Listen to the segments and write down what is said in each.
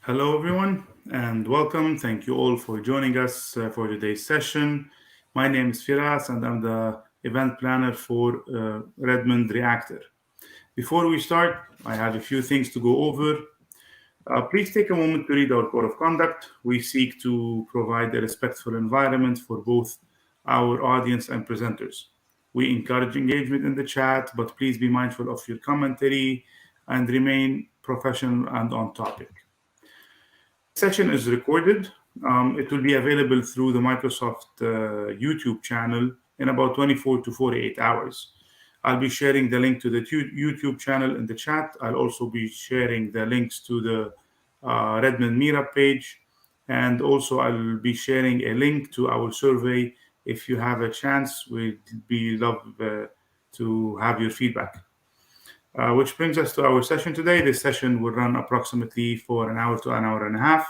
Hello, everyone, and welcome. Thank you all for joining us for today's session. My name is Firas, and I'm the event planner for Redmond Reactor. Before we start, I have a few things to go over. Please take a moment to read our code of conduct. We seek to provide a respectful environment for both our audience and presenters. We encourage engagement in the chat, but please be mindful of your commentary and remain professional and on topic. Session is recorded. It will be available through the Microsoft YouTube channel in about 24 to 48 hours. I'll be sharing the link to the YouTube channel in the chat. I'll also be sharing the links to the Redmond Meetup page. And also, I'll be sharing a link to our survey. If you have a chance, we'd be love to have your feedback. Which brings us to our session today. This session will run approximately for an hour to an hour and a half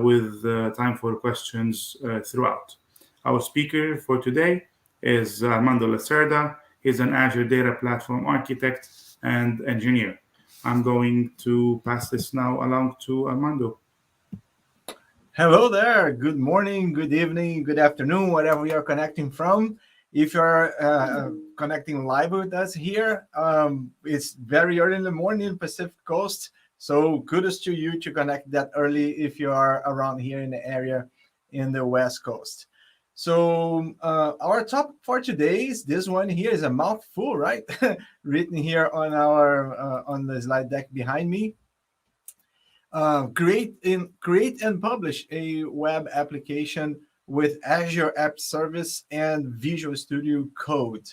with time for questions throughout. Our speaker for today is Armando Lacerda. He's an Azure Data Platform Architect and Engineer. I'm going to pass this now along to Armando. Hello there. Good morning, good evening, good afternoon, wherever you're connecting from. If you're connecting live with us here, it's very early in the morning, Pacific Coast. So kudos to you to connect that early if you are around here in the area in the West Coast. So our topic for today is this one here is a mouthful, right? Written here on our on the slide deck behind me. Create and publish a web application with Azure App Service and Visual Studio Code.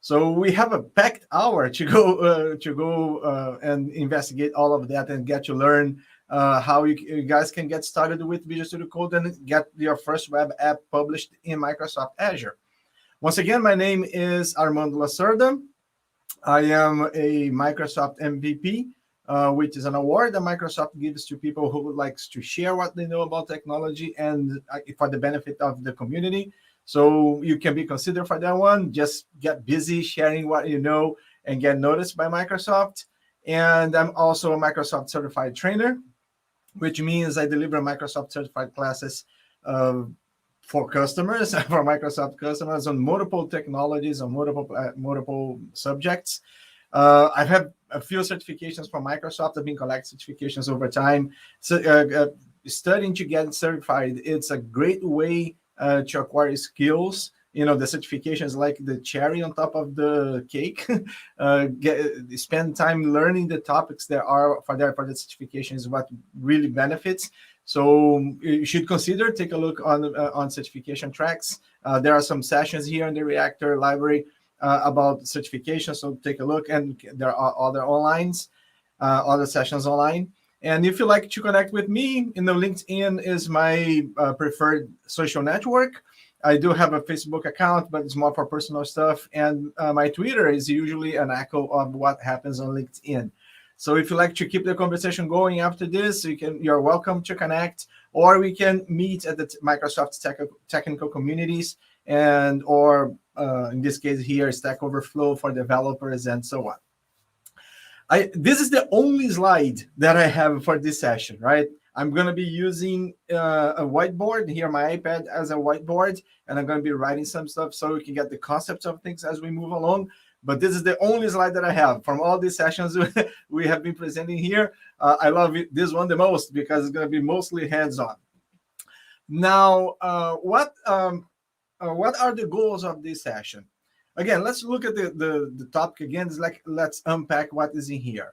So we have a packed hour to go and investigate all of that and get to learn how you guys can get started with Visual Studio Code and get your first web app published in Microsoft Azure. Once again, my name is Armando Lacerda. I am a Microsoft MVP. Which is an award that Microsoft gives to people who likes to share what they know about technology and for the benefit of the community. So you can be considered for that one. Just get busy sharing what you know and get noticed by Microsoft. And I'm also a Microsoft certified trainer, which means I deliver Microsoft certified classes for customers, for Microsoft customers on multiple technologies, on multiple subjects. I have a few certifications from Microsoft. I've been collecting certifications over time. So studying to get certified, it's a great way to acquire skills. You know, the certification is like the cherry on top of the cake. Spend time learning the topics there are for the certification is what really benefits. So you should consider, take a look on certification tracks. There are some sessions here in the Reactor library about certification, so take a look, and there are other sessions online. And if you like to connect with me, LinkedIn is my preferred social network. I do have a Facebook account, but it's more for personal stuff, and my Twitter is usually an echo of what happens on LinkedIn. So if you like to keep the conversation going after this, you're welcome to connect, or we can meet at the Microsoft technical communities, or in this case here, Stack Overflow for developers and so on. This is the only slide that I have for this session, right? I'm going to be using a whiteboard here, my iPad as a whiteboard, and I'm going to be writing some stuff so we can get the concepts of things as we move along. But this is the only slide that I have from all these sessions we have been presenting here. I love this one the most because it's going to be mostly hands-on. Now, what are the goals of this session? Again, let's look at the topic again. It's like, let's unpack what is in here.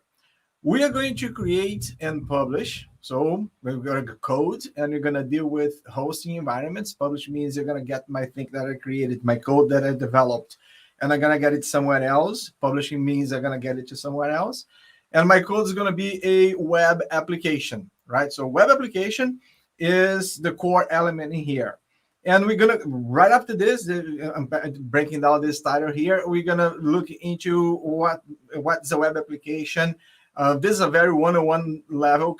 We are going to create and publish. So we're going to code, and we're going to deal with hosting environments. Publish means you're going to get my thing that I created, my code that I developed, and I'm going to get it somewhere else. Publishing means I'm going to get it to somewhere else. And my code is going to be a web application, right? So web application is the core element in here. And we're going to, right after this, I'm breaking down this title here, we're going to look into what's a web application. This is a very one-on-one level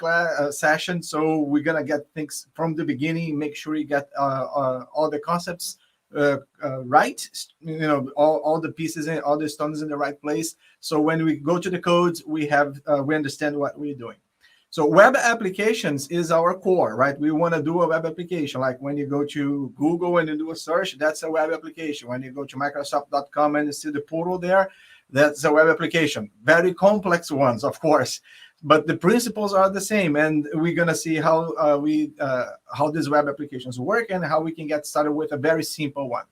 session, so we're going to get things from the beginning, make sure you get all the concepts right, you know, all the pieces, all the stones in the right place. So when we go to the code, we understand what we're doing. So web applications is our core, right? We want to do a web application. Like when you go to Google and you do a search, that's a web application. When you go to Microsoft.com and you see the portal there, that's a web application. Very complex ones, of course, but the principles are the same. And we're going to see how how these web applications work and how we can get started with a very simple one.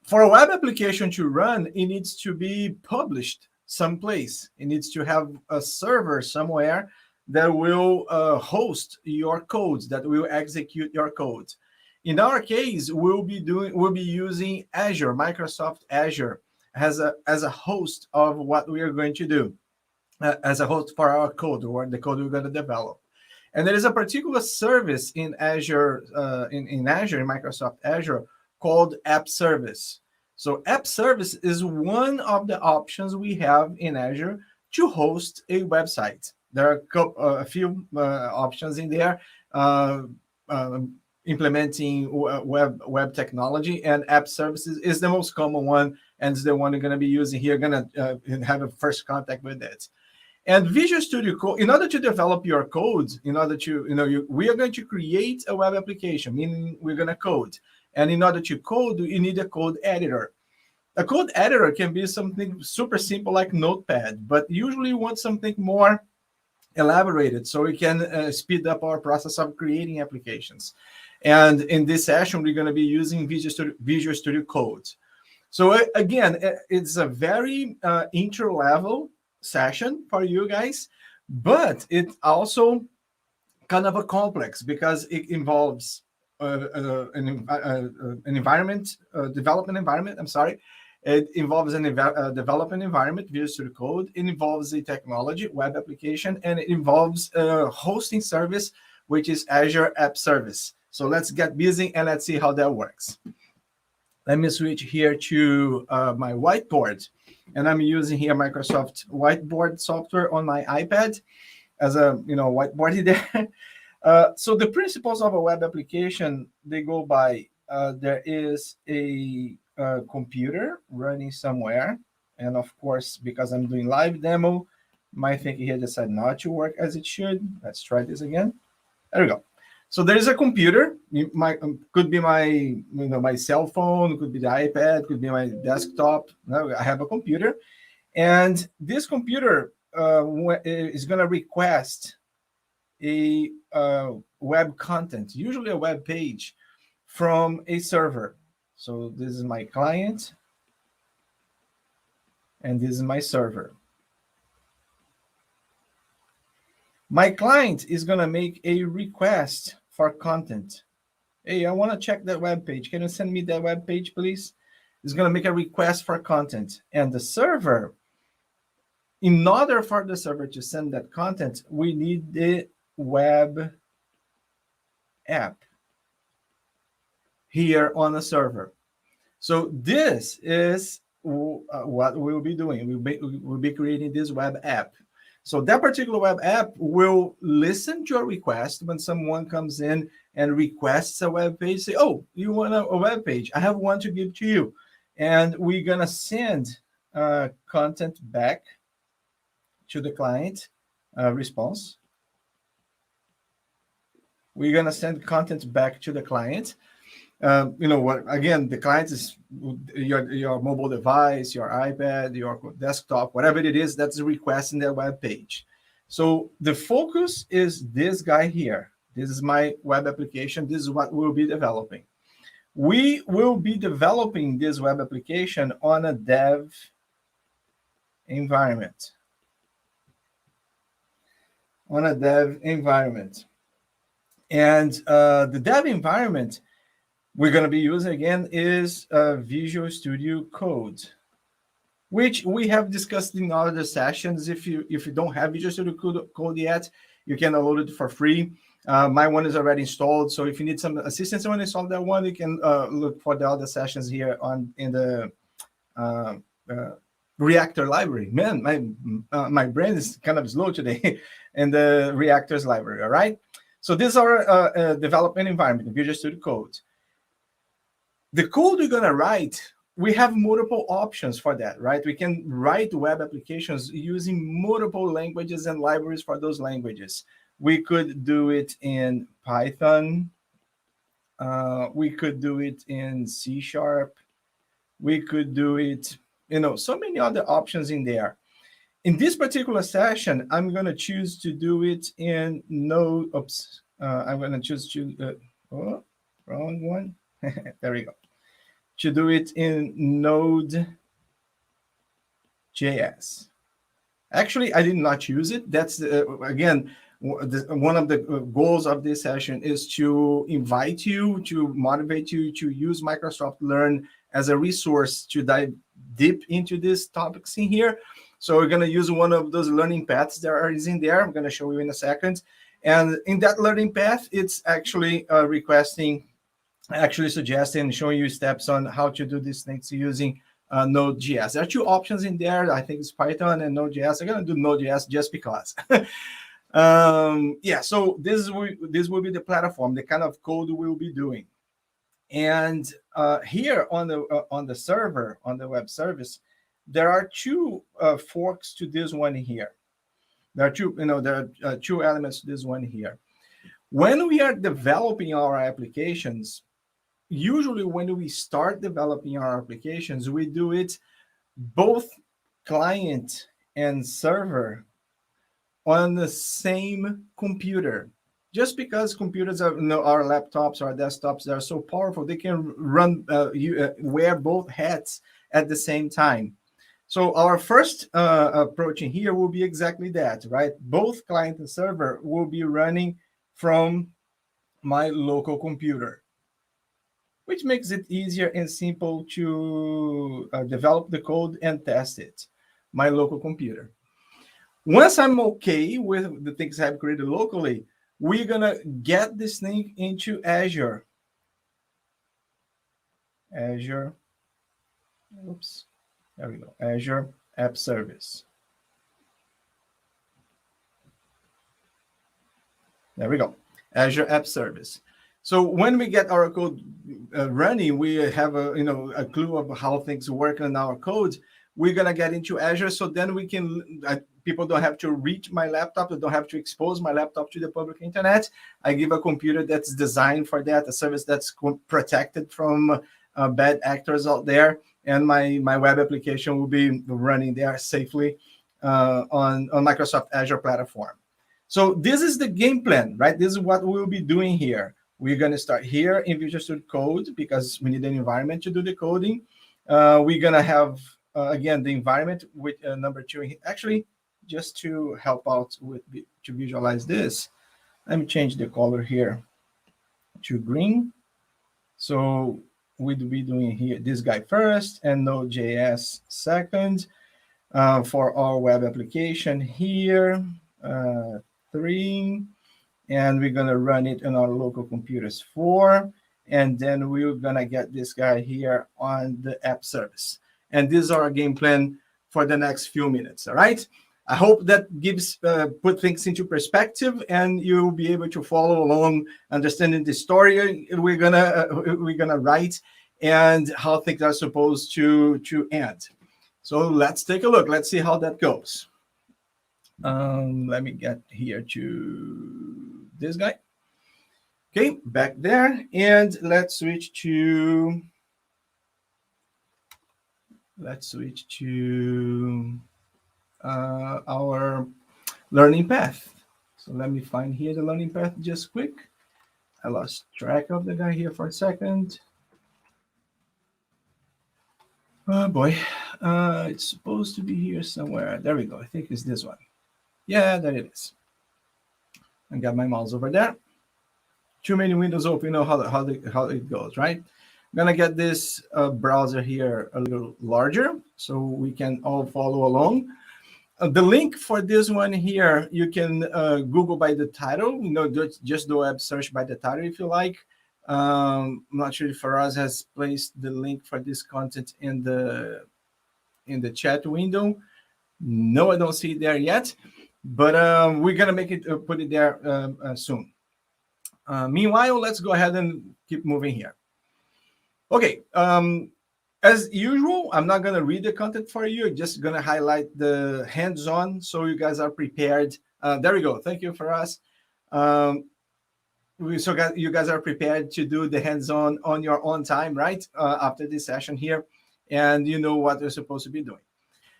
For a web application to run, it needs to be published someplace. It needs to have a server somewhere that will host your codes, that will execute your code. In our case, we'll be using Azure, Microsoft Azure, as a host of what we are going to do, as a host for our code or the code we're going to develop. And there is a particular service in Azure, in Microsoft Azure, called App Service. So App Service is one of the options we have in Azure to host a website. There are a few options in there, implementing web technology, and App Services is the most common one, and it's the one you're going to be using here. Going to have a first contact with it. And Visual Studio Code, in order to develop your code, in order to, we are going to create a web application, meaning we're going to code. And in order to code, you need a code editor. A code editor can be something super simple like Notepad, but usually you want something more elaborated so we can speed up our process of creating applications. And in this session, we're going to be using Visual Studio Code. So again, it's a very intro level session for you guys, but it's also kind of a complex because it involves an environment, development environment. I'm sorry. It involves a development environment, Visual Studio Code. It involves a technology, web application, and it involves a hosting service, which is Azure App Service. So let's get busy and let's see how that works. Let me switch here to my whiteboard. And I'm using here Microsoft Whiteboard software on my iPad as a whiteboard there. So the principles of a web application, they go by there is a computer running somewhere. And of course, because I'm doing live demo, my thing here decided not to work as it should. Let's try this again. There we go. So there's a computer. Could be my cell phone, could be the iPad, could be my desktop. No, I have a computer. And this computer is going to request a web content, usually a web page, from a server. So this is my client, and this is my server. My client is going to make a request for content. Hey, I want to check that web page. Can you send me that web page, please? It's going to make a request for content. And the server, in order for the server to send that content, we need the web app here on the server. So this is what we'll be doing. We'll be creating this web app. So that particular web app will listen to a request when someone comes in and requests a web page. Say, oh, you want a web page? I have one to give to you. And we're going to send content back to the client response. We're going to send content back to the client. Again, the client is your mobile device, your iPad, your desktop, whatever it is that's requesting their web page. So the focus is this guy here. This is my web application. This is what we'll be developing. We will be developing this web application on a dev environment. And the dev environment we're going to be using again is Visual Studio Code, which we have discussed in other sessions. If you don't have Visual Studio Code yet, you can download it for free. My one is already installed, so if you need some assistance when you install that one, you can look for the other sessions here in the Reactor library. Man, my brain is kind of slow today in the Reactors library. All right. So this is our development environment, Visual Studio Code. The code we're going to write we have multiple options for that, right? We can write web applications using multiple languages and libraries for those languages. We could do it in Python. We could do it in C#. We could do it, so many other options in there. In this particular session, I'm going to choose to do it in Node. Oops. I'm going to choose to, wrong one. There we go. To do it in Node.js. Actually, I did not use it. That's, again, one of the goals of this session is to invite you, to motivate you to use Microsoft Learn as a resource to dive deep into these topics in here. So we're going to use one of those learning paths that is in there. I'm going to show you in a second. And in that learning path, it's actually suggesting, showing you steps on how to do these things using Node.js. There are two options in there. I think it's Python and Node.js. I'm going to do Node.js just because. So this will be the platform, the kind of code we'll be doing. And here on the server, on the web service, there are two forks to this one here. There are two elements to this one here. When we are developing our applications, usually when we start developing our applications, we do it both client and server on the same computer. Just because computers are, our laptops, our desktops, they are so powerful, they can run, wear both hats at the same time. So our first approach in here will be exactly that, right? Both client and server will be running from my local computer, which makes it easier and simple to develop the code and test it. My local computer. Once I'm okay with the things I've created locally, we're going to get this thing into Azure. Oops. There we go. Azure App Service. There we go. Azure App Service. So when we get our code running, we have a clue of how things work in our code. We're gonna get into Azure, so then we can. People don't have to reach my laptop. They don't have to expose my laptop to the public internet. I give a computer that's designed for that, a service that's protected from bad actors out there, and my web application will be running there safely on Microsoft Azure platform. So this is the game plan, right? This is what we'll be doing here. We're going to start here in Visual Studio Code because we need an environment to do the coding. We're going to have, again, the environment with number 2. Actually, just to help out with to visualize this, let me change the color here to green. So we'll be doing here this guy first and Node.js second for our web application here, 3. And we're going to run it on our local computers 4. And then we're going to get this guy here on the app service. And this is our game plan for the next few minutes. All right. I hope that gives put things into perspective, and you'll be able to follow along, understanding the story we're gonna write and how things are supposed to end. So let's take a look. Let's see how that goes. Let me get here to this guy. Okay, back there, and let's switch to our learning path. So let me find here the learning path just quick. I lost track of the guy here for a second. Oh boy, it's supposed to be here somewhere. There we go. I think it's this one. Yeah, there it is. I got my mouse over there. Too many windows open. You know how it goes, right? I'm gonna get this browser here a little larger so we can all follow along. The link for this one here, you can Google by the title. Just do a web search by the title if you like. I'm not sure if Faraz has placed the link for this content in the chat window. No, I don't see it there yet, but we're gonna make it put it there soon. Meanwhile, let's go ahead and keep moving here. Okay. As usual, I'm not going to read the content for you. I'm just going to highlight the hands-on so you guys are prepared. There we go. Thank you for us. You guys are prepared to do the hands-on on your own time, right? After this session here, and you know what you're supposed to be doing.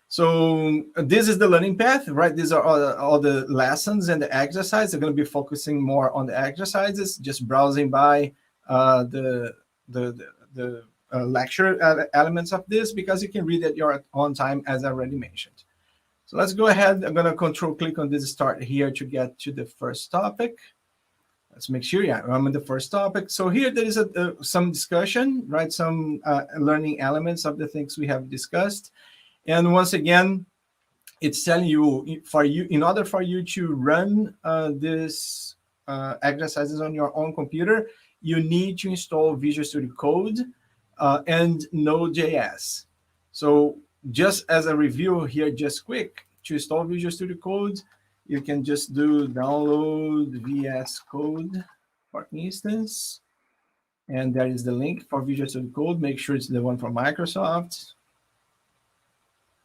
So this is the learning path, right? These are all the lessons and the exercises. They're going to be focusing more on the exercises, just browsing by the lecture elements of this, because you can read at your own time, as I already mentioned. So let's go ahead. I'm going to control click on this start here to get to the first topic. Let's make sure, yeah, I'm in the first topic. So here there is some discussion, right? Some learning elements of the things we have discussed. And once again, it's telling you, in order for you to run this exercises on your own computer, you need to install Visual Studio Code and Node.js. So just as a review here, just quick, to install Visual Studio Code, you can just do download VS Code, for instance. And there is the link for Visual Studio Code. Make sure it's the one from Microsoft.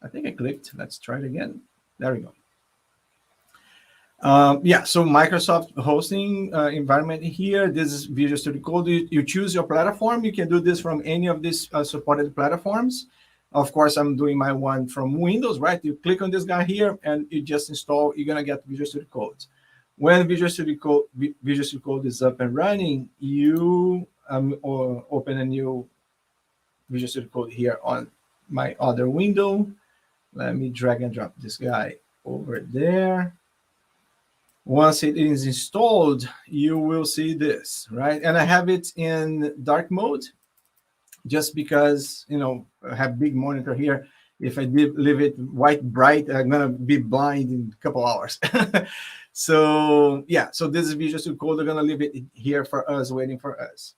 I think I clicked. Let's try it again. There we go. Yeah, so Microsoft hosting environment here. This is Visual Studio Code. You choose your platform. You can do this from any of these supported platforms. Of course, I'm doing my one from Windows, right? You click on this guy here and you just install. You're gonna get Visual Studio Code. When Visual Studio Code is up and running, you open a new Visual Studio Code here on my other window. Let me drag and drop this guy over there. Once it is installed, you will see this, right? And I have it in dark mode just because, I have big monitor here. If I leave it white bright, I'm going to be blind in a couple hours. So, yeah, so this is Visual Studio Code. They're going to leave it here for us, waiting for us.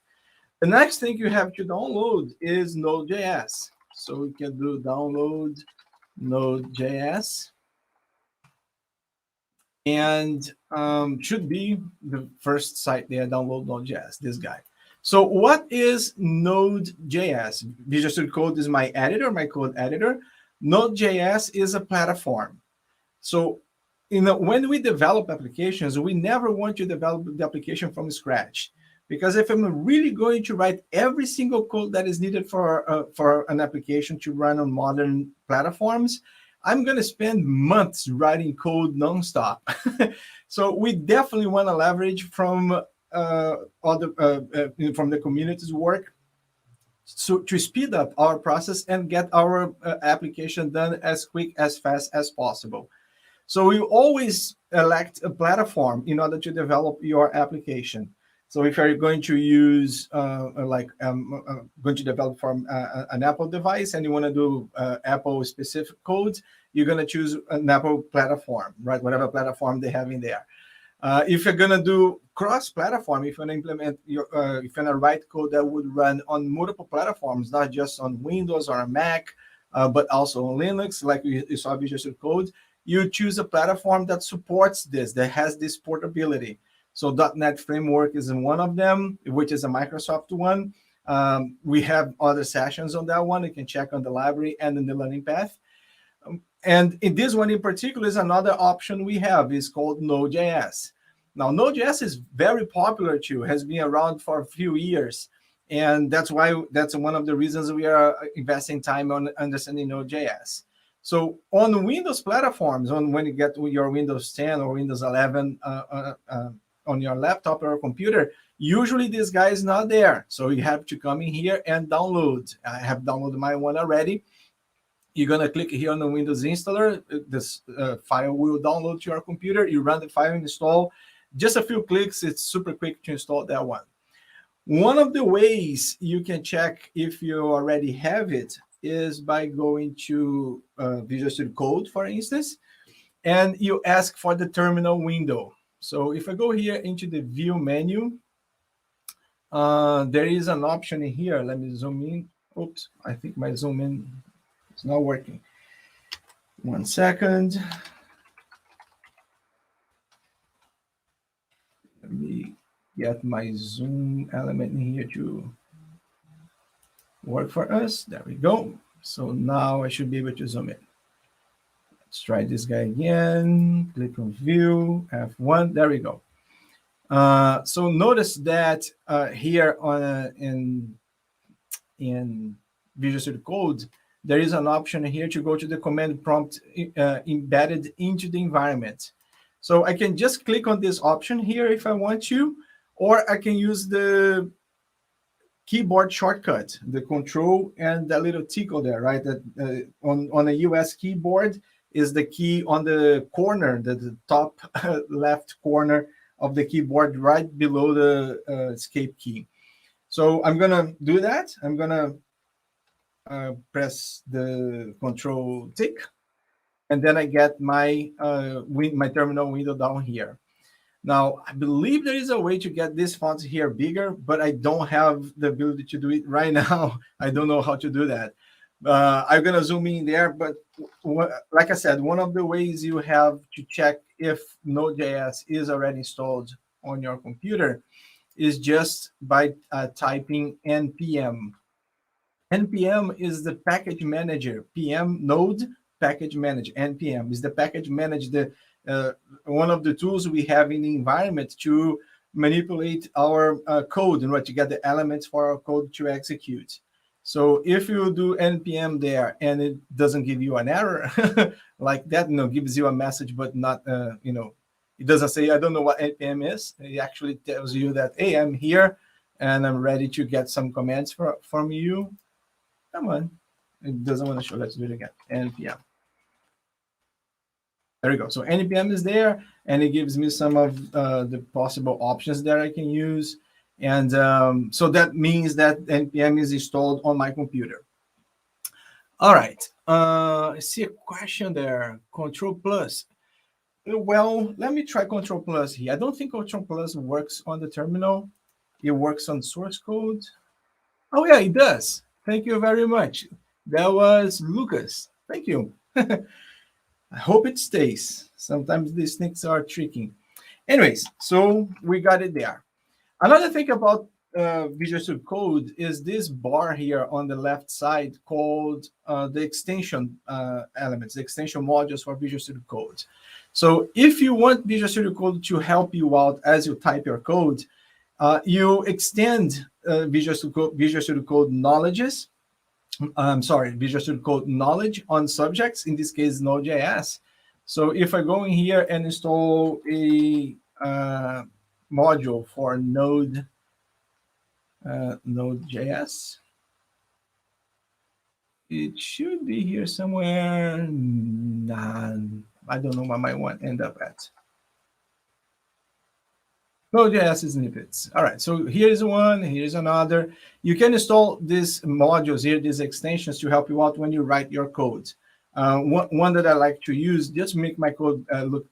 The next thing you have to download is Node.js. So we can do download Node.js. And should be the first site there, download Node.js, this guy. So what is Node.js? Visual Studio Code is my editor, my code editor. Node.js is a platform. So when we develop applications, we never want to develop the application from scratch. Because if I'm really going to write every single code that is needed for an application to run on modern platforms, I'm going to spend months writing code nonstop. So we definitely want to leverage from from the community's work to speed up our process and get our application done as quick, as fast as possible. So we always elect a platform in order to develop your application. So if you're going to use going to develop from an Apple device and you want to do Apple specific code, you're going to choose an Apple platform, right? Whatever platform they have in there. If you're going to do cross-platform, if you're going to implement if you're going to write code that would run on multiple platforms, not just on Windows or a Mac, but also on Linux, like you saw Visual Studio Code, you choose a platform that supports this, that has this portability. So .NET Framework is one of them, which is a Microsoft one. We have other sessions on that one. You can check on the library and in the learning path. And in this one in particular is another option we have, is called Node.js. Now, Node.js is very popular too, has been around for a few years. And that's one of the reasons we are investing time on understanding Node.js. So on Windows platforms, when you get your Windows 10 or Windows 11 on your laptop or computer, usually this guy is not there. So you have to come in here and download. I have downloaded my one already. You're going to click here on the Windows installer. This file will download to your computer. You run the file install. Just a few clicks. It's super quick to install that one. One of the ways you can check if you already have it is by going to Visual Studio Code, for instance, and you ask for the terminal window. So if I go here into the View menu, there is an option in here. Let me zoom in. Oops, I think my zoom in is not working. 1 second. Let me get my zoom element in here too. work for us. There we go. So now I should be able to zoom in. Let's try this guy again. Click on View, F1. There we go. So notice that here in Visual Studio Code, there is an option here to go to the command prompt embedded into the environment. So I can just click on this option here if I want to, or I can use the keyboard shortcut, the control and the little tickle there, right? That on a US keyboard is the key on the corner, the top left corner of the keyboard, right below the escape key. So I'm gonna do that. I'm gonna press the control tick, and then I get my my terminal window down here. Now, I believe there is a way to get this font here bigger, but I don't have the ability to do it right now. I don't know how to do that. I'm going to zoom in there, but like I said, one of the ways you have to check if Node.js is already installed on your computer is just by typing npm. npm is the package manager. PM node package manager. npm is the package manager, one of the tools we have in the environment to manipulate our code and to get the elements for our code to execute. So if you do npm there and it doesn't give you an error like that, gives you a message, but not, it doesn't say, I don't know what npm is. It actually tells you that, hey, I'm here and I'm ready to get some commands from you. Come on. It doesn't want to show. Let's do it again. npm. There we go. So npm is there, and it gives me some of the possible options that I can use. And so that means that npm is installed on my computer. All right. I see a question there. Control plus. Well, let me try Control plus here. I don't think Control plus works on the terminal. It works on source code. Oh, yeah, it does. Thank you very much. That was Lucas. Thank you. I hope it stays. Sometimes these things are tricky. Anyways, so we got it there. Another thing about Visual Studio Code is this bar here on the left side called the extension elements, the extension modules for Visual Studio Code. So if you want Visual Studio Code to help you out as you type your code, you extend Visual Studio Code knowledges. Visual Studio Code knowledge on subjects, in this case, Node.js. So if I go in here and install a module for Node.js, it should be here somewhere. Nah, I don't know where my one end up at. Node.js snippets. All right, so here's one, here's another. You can install these modules here, these extensions, to help you out when you write your code. One that I like to use just to make my code look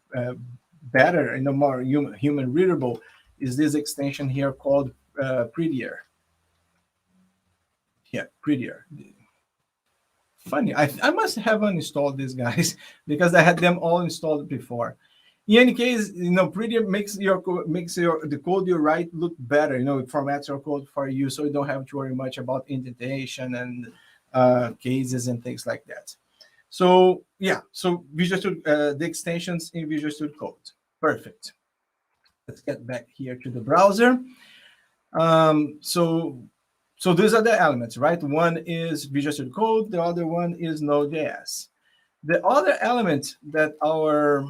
better and more human readable is this extension here called Prettier. Yeah, Prettier. Funny, I must have uninstalled these guys because I had them all installed before. In any case, Prettier makes the code you write look better. It formats your code for you, so you don't have to worry much about indentation and cases and things like that. So yeah, so Visual Studio, the extensions in Visual Studio Code, perfect. Let's get back here to the browser. So these are the elements, right? One is Visual Studio Code, the other one is Node.js. The other element that our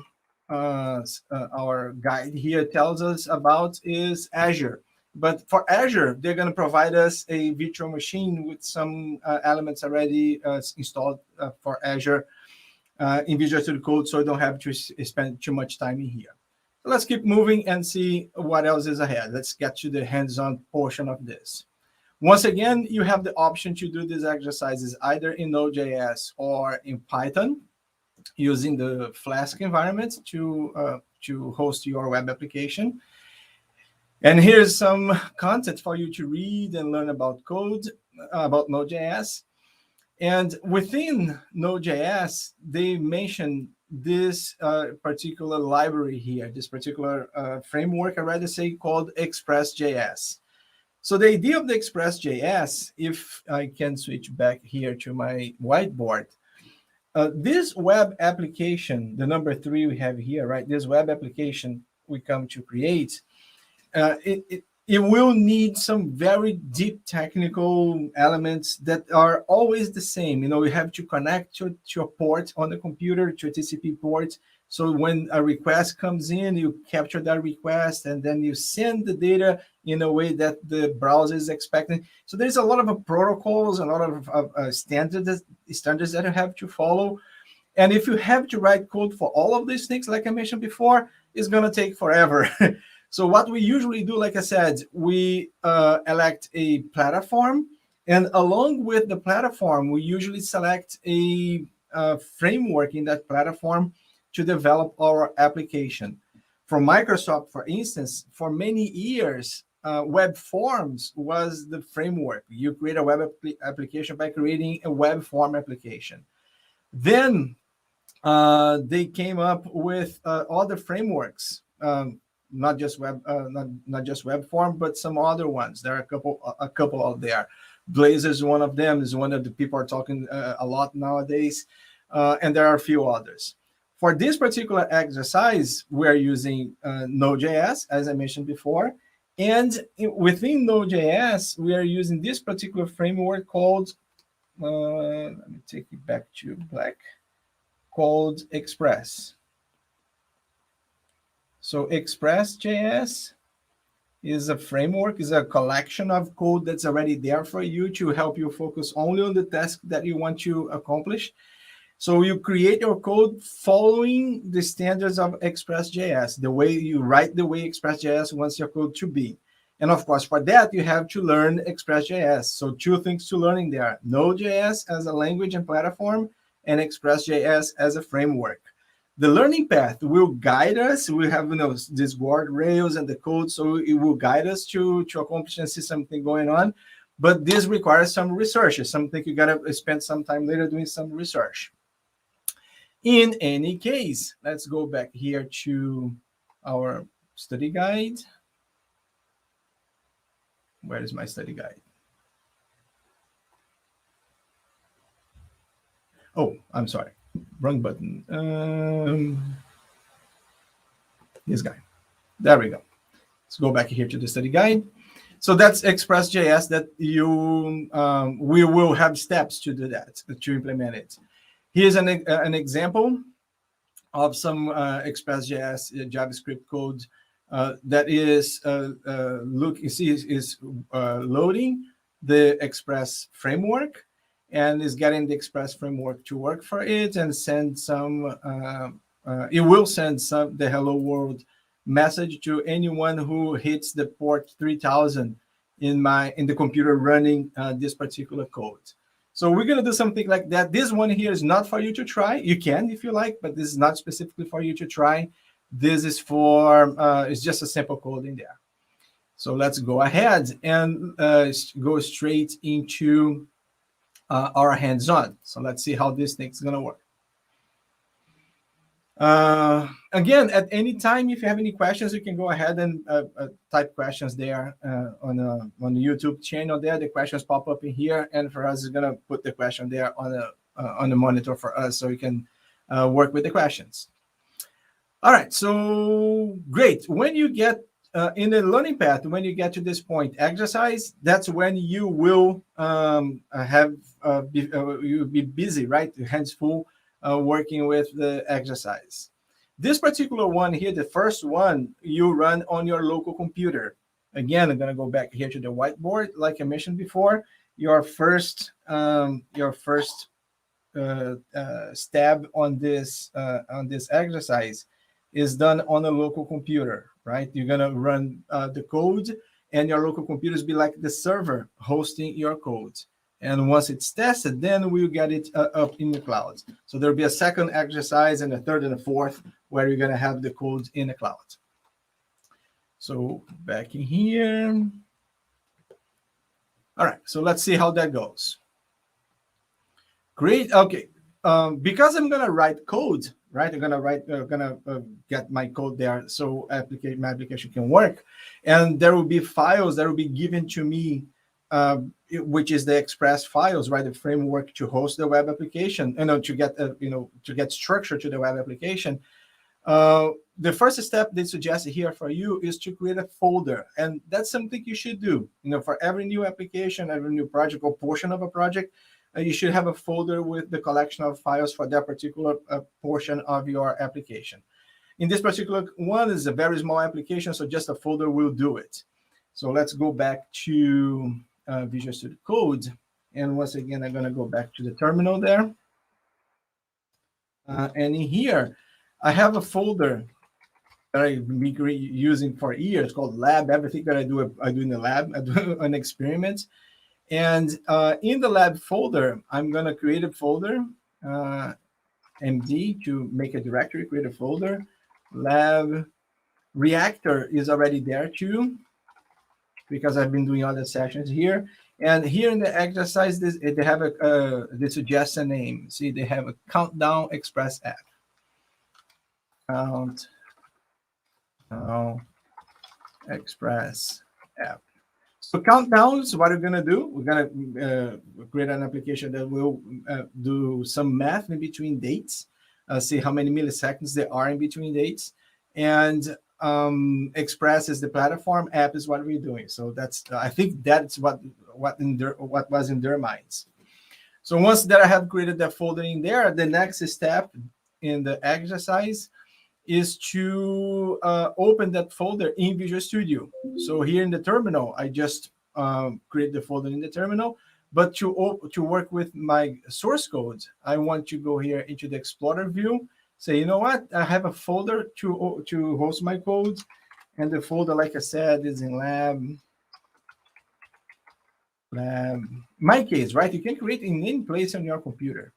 guide here tells us about is Azure. But for Azure, they're going to provide us a virtual machine with some elements already installed for Azure in Visual Studio Code, so I don't have to spend too much time in here. So let's keep moving and see what else is ahead. Let's get to the hands-on portion of this. Once again, you have the option to do these exercises either in Node.js or in Python, using the Flask environment to host your web application. And here's some content for you to read and learn about code, about Node.js. And within Node.js, they mention this particular library here, this particular framework, I rather say, called Express.js. So the idea of the Express.js, if I can switch back here to my whiteboard, this web application, the number 3 we have here, right? This web application we come to create, it will need some very deep technical elements that are always the same. You know, you have to connect to a port on the computer, to a TCP port. So when a request comes in, you capture that request and then you send the data in a way that the browser is expecting. So there's a lot of protocols, a lot of standards that you have to follow. And if you have to write code for all of these things, like I mentioned before, it's going to take forever. So what we usually do, like I said, we elect a platform. And along with the platform, we usually select a framework in that platform to develop our application. For Microsoft, for instance, for many years, Web Forms was the framework. You create a web application by creating a web form application. Then they came up with other frameworks, not just web form, but some other ones. There are a couple out there. Blazor is one of them. Is one of the people are talking a lot nowadays, and there are a few others. For this particular exercise, we are using Node.js, as I mentioned before. And within Node.js, we are using this particular framework called, let me take it back to black, called Express. So Express.js is a framework, is a collection of code that's already there for you to help you focus only on the task that you want to accomplish. So you create your code following the standards of Express.js, the way you write the way Express.js wants your code to be. And of course, for that, you have to learn Express.js. So 2 things to learning there: Node.js as a language and platform, and Express.js as a framework. The learning path will guide us. We have, these guardrails and the code, so it will guide us to accomplish and see something going on. But this requires some research. It's something you got to spend some time later doing some research. In any case, let's go back here to our study guide. Where is my study guide? Oh, I'm sorry. Wrong button. This guy. There we go. Let's go back here to the study guide. So that's Express.js that we will have steps to do that, to implement it. Here's an example of some Express.js JavaScript code that is loading the Express framework and is getting the Express framework to work for it, and send some. It will send the hello world message to anyone who hits the port 3000 in the computer running this particular code. So we're going to do something like that. This one here is not for you to try. You can if you like, but this is not specifically for you to try. This is for, it's just a simple code in there. So let's go ahead and go straight into our hands-on. So let's see how this thing's going to work. Again, at any time, if you have any questions, you can go ahead and type questions there on the YouTube channel there. The questions pop up in here, and for us, it's going to put the question there on the monitor for us, so we can work with the questions. All right, so great. When you get in the learning path, when you get to this point, exercise, that's when you will you'll be busy, right? Your hands full. Working with the exercise. This particular one here, the first one, you run on your local computer. Again, I'm going to go back here to the whiteboard. Like I mentioned before, your first stab on this exercise is done on a local computer, right? You're going to run the code, and your local computers be like the server hosting your code. And once it's tested, then we'll get it up in the cloud. So there'll be a second exercise and a third and a fourth where you're going to have the code in the cloud. So back in here. All right, so let's see how that goes. Great. Okay. Because I'm going to write code right? I'm gonna get my code there so my application can work, and there will be files that will be given to me, which is the Express files, right? The framework to host the web application, to get structure to the web application. The first step they suggest here for you is to create a folder, and that's something you should do. For every new application, every new project or portion of a project, you should have a folder with the collection of files for that particular portion of your application. In this particular one, is a very small application, so just a folder will do it. So let's go back to Visual Studio Code, and once again, I'm going to go back to the terminal there, and in here, I have a folder that I've been using for years called Lab. Everything that I do in the lab. I do an experiment. And in the lab folder, I'm going to create a folder, MD, to make a directory, create a folder. Lab Reactor is already there too, because I've been doing other sessions here. And here in the exercise, they have they suggest a name. See, they have a Countdown Express app. Countdown Express app. So countdowns, what we're going to do, we're going to create an application that will do some math in between dates, see how many milliseconds there are in between dates. And Express is the platform, app is what we're doing. So I think that's what was in their minds. So once that I have created that folder in there, the next step in the exercise is to open that folder in Visual Studio. So here in the terminal, I just create the folder in the terminal. But to work with my source code, I want to go here into the Explorer view. Say, you know what? I have a folder to host my code. And the folder, like I said, is in lab. My case, right? You can create in any place on your computer.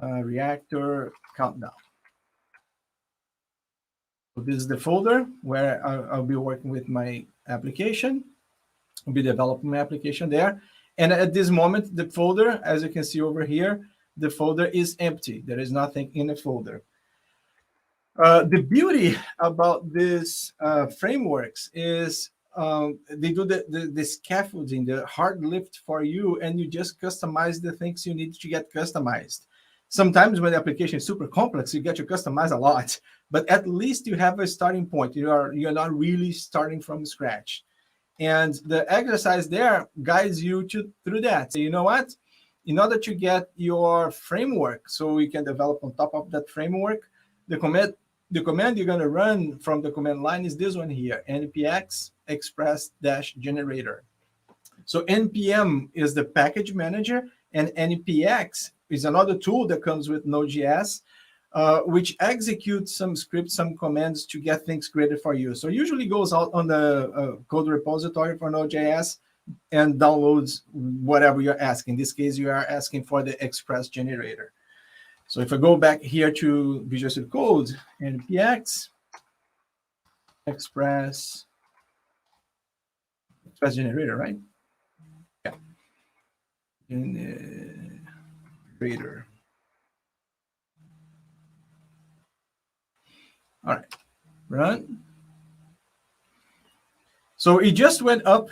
Reactor Countdown. So this is the folder where I'll be working with my application. I'll be developing my application there. And at this moment, the folder, as you can see over here, the folder is empty. There is nothing in the folder. The beauty about these frameworks is they do the scaffolding, the hard lift for you, and you just customize the things you need to get customized. Sometimes when the application is super complex, you get to customize a lot, but at least you have a starting point. You're not really starting from scratch. And the exercise there guides you through that. So you know what? In order to get your framework, so we can develop on top of that framework, the command you're going to run from the command line is this one here, npx express-generator. So npm is the package manager, and npx is another tool that comes with Node.js, which executes some scripts, some commands to get things created for you. So usually goes out on the code repository for Node.js and downloads whatever you're asking. In this case, you are asking for the Express generator. So if I go back here to Visual Studio Code, npx Express generator, right? Yeah. Generator. All right, run. So it just went up.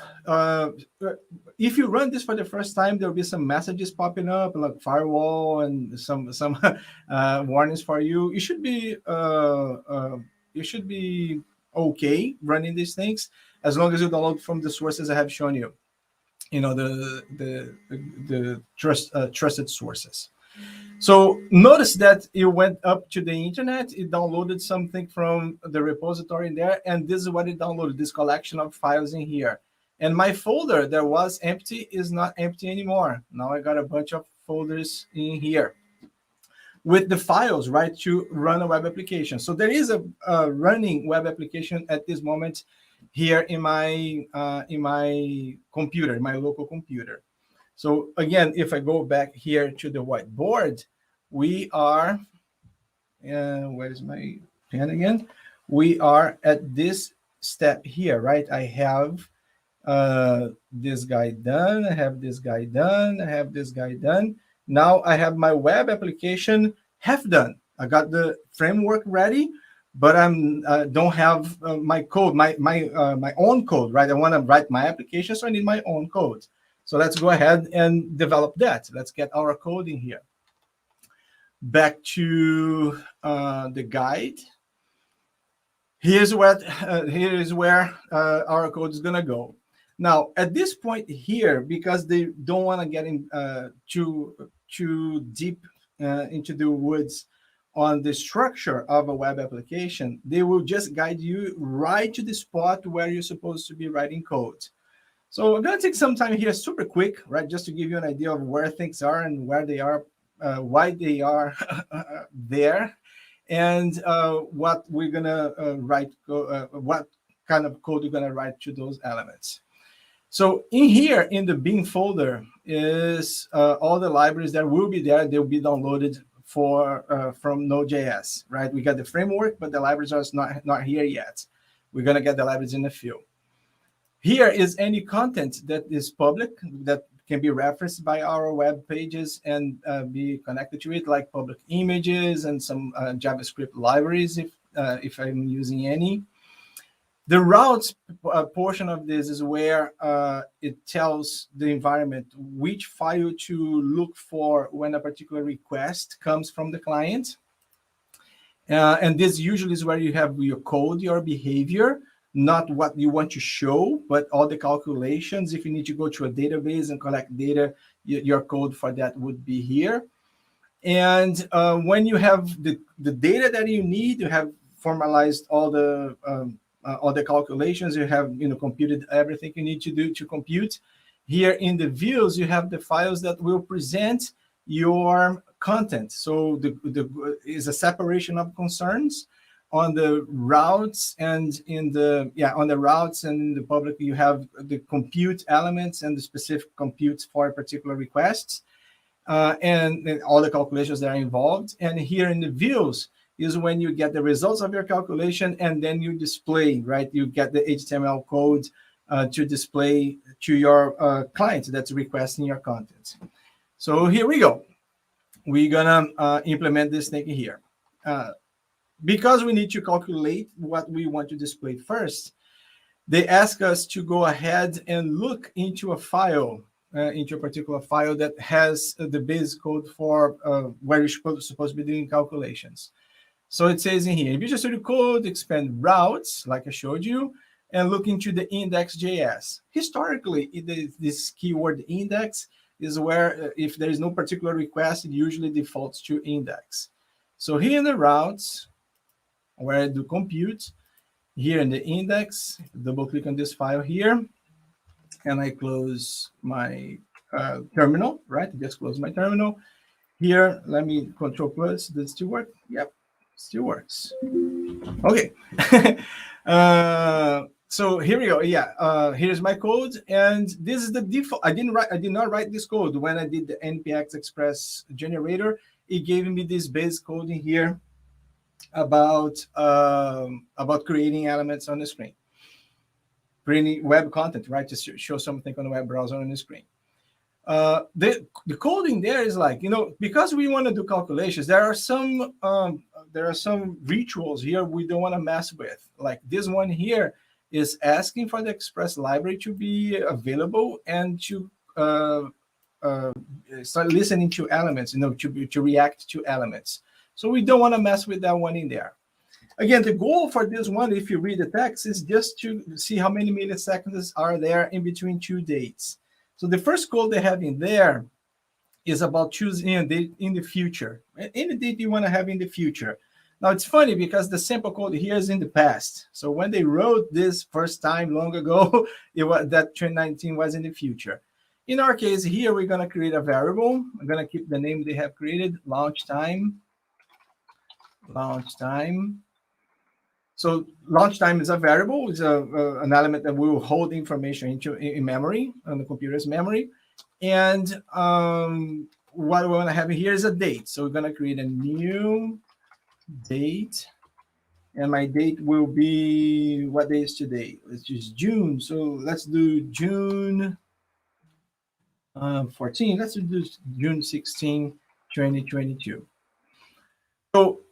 If you run this for the first time, there'll be some messages popping up, like firewall and some warnings for you. You should be okay running these things as long as you download from the sources I have shown you. You know, the trusted sources. So notice that it went up to the internet, it downloaded something from the repository in there, and this is what it downloaded, this collection of files in here. And my folder that was empty is not empty anymore. Now I got a bunch of folders in here with the files, right, to run a web application. So there is a running web application at this moment here in my computer, in my local computer. So again, if I go back here to the whiteboard, we are, where's my pen again? We are at this step here, right? I have this guy done, I have this guy done, I have this guy done. Now I have my web application half done. I got the framework ready, but I'm don't have my code, my own code, right? I want to write my application, so I need my own code. So let's go ahead and develop that. Let's get our code in here. Back to the guide. Here's where our code is gonna go. Now, at this point here, because they don't want to get in too deep into the woods on the structure of a web application, they will just guide you right to the spot where you're supposed to be writing code. So I'm gonna take some time here, super quick, right, just to give you an idea of where things are and where they are, why they are there, and what we're gonna write, what kind of code we're gonna write to those elements. So in here, in the bin folder, is all the libraries that will be there. They'll be downloaded from Node.js, right? We got the framework, but the libraries are not here yet. We're gonna get the libraries in a few. Here is any content that is public that can be referenced by our web pages and be connected to it, like public images and some JavaScript libraries, if I'm using any. The routes portion of this is where it tells the environment which file to look for when a particular request comes from the client. And this usually is where you have your code, your behavior, not what you want to show, but all the calculations. If you need to go to a database and collect data, your code for that would be here. And when you have the data that you need, you have formalized all the calculations, you have computed everything you need to do to compute. Here in the views, you have the files that will present your content. So the is a separation of concerns. On the routes and on the routes and in the public, you have the compute elements and the specific computes for particular requests, and all the calculations that are involved. And here in the views is when you get the results of your calculation, and then you display, right? You get the HTML code to display to your client that's requesting your content. So here we go. We're gonna implement this thing here. Because we need to calculate what we want to display first, they ask us to go ahead and look into a file, into a particular file that has the base code for where you're supposed to be doing calculations. So it says in here, in Visual Studio Code, expand routes, like I showed you, and look into the index.js. Historically, this keyword index is where, if there is no particular request, it usually defaults to index. So here in the routes, where I do compute, here in the index, double click on this file here, and I close my terminal, right? Just close my terminal. Here, let me Control Plus. Does it still work? Yep, still works. Okay. So here we go. Yeah, here's my code, and this is the default. I did not write this code when I did the npx express generator. It gave me this base code in here about creating elements on the screen, creating web content, right? To show something on the web browser on the screen. The coding there is like, because we want to do calculations, there are some rituals here we don't want to mess with. Like this one here is asking for the Express library to be available and to start listening to elements, to react to elements. So we don't want to mess with that one in there. Again, the goal for this one, if you read the text, is just to see how many milliseconds are there in between two dates. So the first code they have in there is about choosing a date in the future. Any date you want to have in the future. Now, it's funny because the sample code here is in the past. So when they wrote this first time long ago, that 2019 was in the future. In our case here, we're going to create a variable. I'm going to keep the name they have created, launch time. So launch time is a variable. It's an element that will hold information in memory, on the computer's memory. And what we want to have here is a date. So we're going to create a new date. And my date will be, what day is today? It's just June. So let's do June 14. Let's do June 16, 2022. So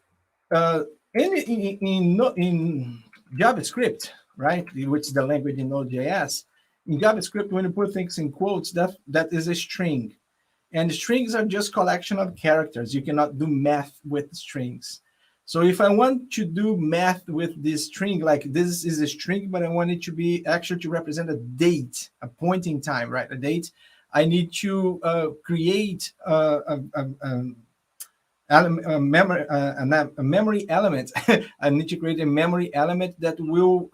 in JavaScript, right, which is the language in Node.js, in JavaScript, when you put things in quotes, that is a string. And strings are just collection of characters. You cannot do math with strings. So if I want to do math with this string, like this is a string, but I want it to be actually to represent a date, a point in time, right? A date. I need to create a memory element. I need to create a memory element that will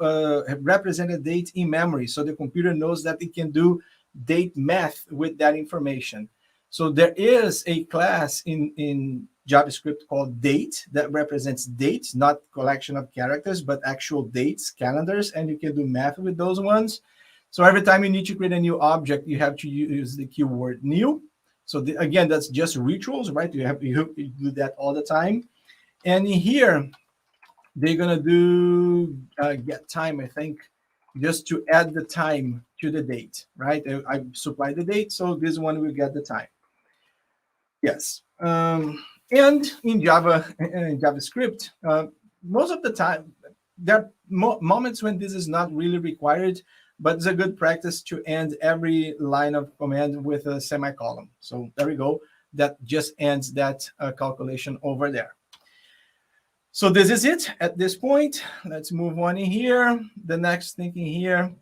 represent a date in memory, so the computer knows that it can do date math with that information. So there is a class in JavaScript called date that represents dates, not collection of characters, but actual dates, calendars, and you can do math with those ones. So every time you need to create a new object, you have to use the keyword new. So again, that's just rituals, right? You do that all the time. And in here, they're gonna do get time, I think, just to add the time to the date, right? I supply the date, so this one will get the time. Yes. And in JavaScript, most of the time, there are moments when this is not really required, but it's a good practice to end every line of command with a semicolon. So there we go. That just ends that calculation over there. So this is it at this point. Let's move on in here. The next thing in here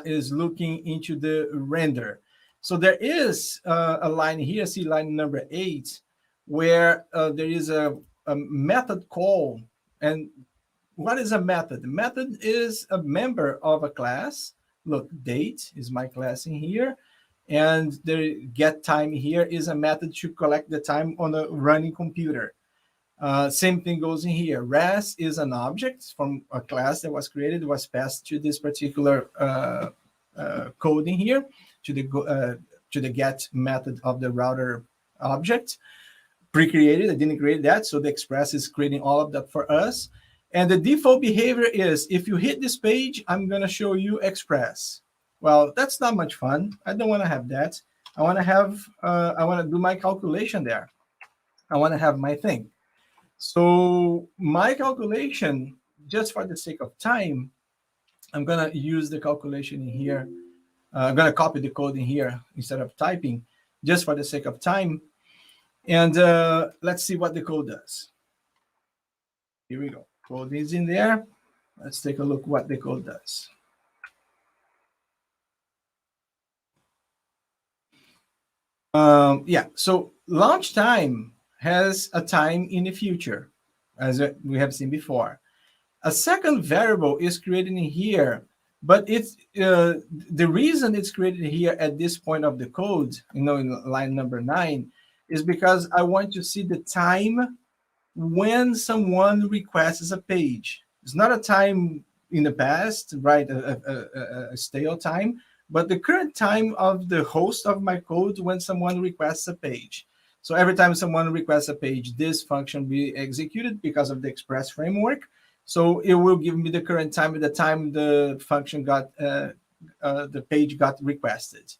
is looking into the render. So there is a line here, see line number 8, where there is a method call. And what is a method? The method is a member of a class. Look, date is my class in here. And the get time here is a method to collect the time on a running computer. Same thing goes in here. Res is an object from a class that was created, was passed to this particular code in here, to the get method of the router object. Pre-created, I didn't create that, so the Express is creating all of that for us. And the default behavior is, if you hit this page, I'm going to show you Express. Well, that's not much fun. I don't want to have that. I want to do my calculation there. I want to have my thing. So my calculation, just for the sake of time, I'm going to use the calculation in here. I'm going to copy the code in here instead of typing, just for the sake of time. And let's see what the code does. Here we go. Code is in there. Let's take a look what the code does. Yeah, so launch time has a time in the future, as we have seen before. A second variable is created in here, but it's the reason it's created here at this point of the code, in line number 9, is because I want to see the time when someone requests a page. It's not a time in the past, right? A stale time, but the current time of the host of my code when someone requests a page. So every time someone requests a page, this function will be executed because of the Express framework. So it will give me the current time at the time the function got, the page got requested.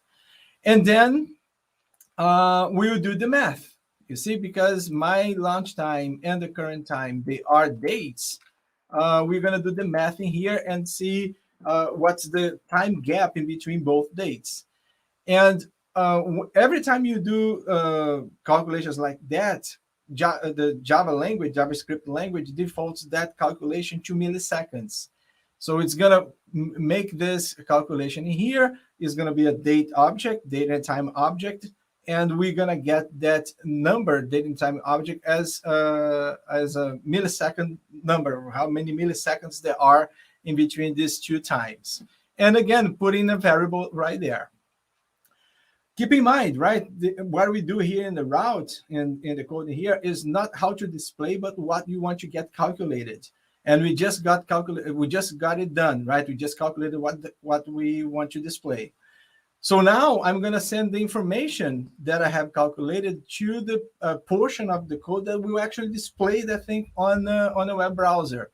And then we'll do the math. You see, because my launch time and the current time, they are dates. We're going to do the math in here and see what's the time gap in between both dates. And every time you do calculations like that, the Java language, JavaScript language, defaults that calculation to milliseconds. So it's going to make this calculation in here. It's going to be a date object, date and time object. And we're going to get that number, date and time object, as a millisecond number, how many milliseconds there are in between these two times. And again, put in a variable right there. Keep in mind, right, what we do here in the route, in the code here, is not how to display, but what you want to get calculated. And we just got it done, right? We just calculated what we want to display. So now I'm going to send the information that I have calculated to the portion of the code that will actually display that thing on a web browser.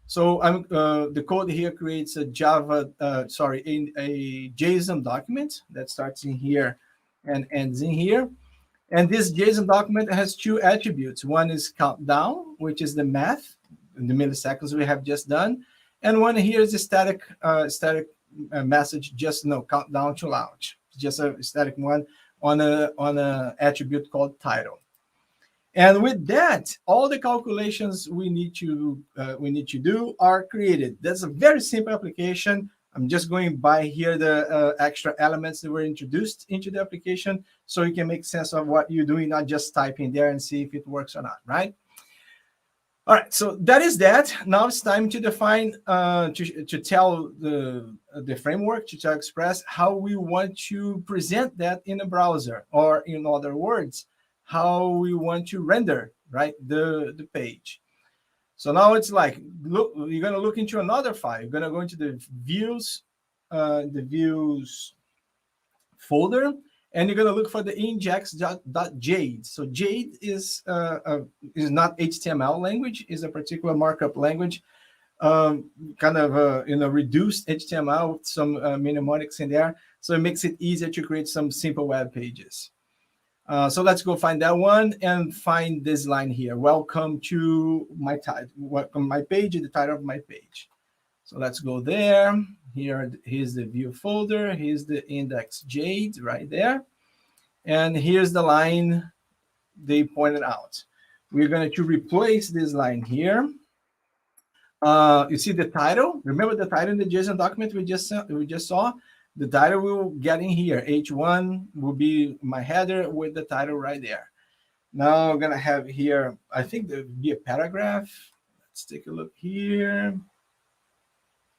So the code here creates a a JSON document that starts in here and ends in here. And this JSON document has two attributes. One is countdown, which is the math, in the milliseconds we have just done. And one here is a static message, just countdown to launch. Just a static one on a attribute called title. And with that, all the calculations we need to do are created. That's a very simple application. I'm just going by here the extra elements that were introduced into the application, so you can make sense of what you're doing, not just typing there and see if it works or not, right? All right, so that is that. Now it's time to define, to tell the framework, to tell Express how we want to present that in a browser, or in other words, how we want to render, right, the page. So now it's like, look, you're going to look into another file. You're going to go into the views folder, and you're going to look for the index.jade. So Jade is not HTML language, is a particular markup language, kind of reduced HTML with some mnemonics in there. So it makes it easier to create some simple web pages. So let's go find that one and find this line here. Welcome to my page, the title of my page. So let's go there. Here's the view folder. Here's the index Jade right there. And here's the line they pointed out. We're going to replace this line here. You see the title? Remember the title in the JSON document we just saw? The title will get in here. H1 will be my header with the title right there. Now I'm going to have here, I think there will be a paragraph. Let's take a look here.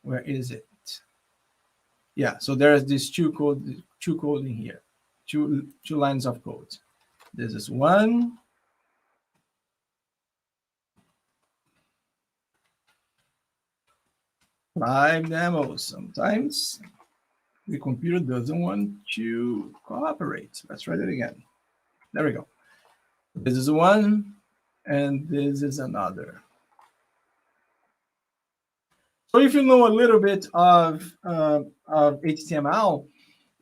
Where is it? Yeah, so there's these two code in here. Two lines of code. This is one. Live demos. Sometimes the computer doesn't want to cooperate. Let's try that again. There we go. This is one, and this is another. So if you know a little bit of HTML,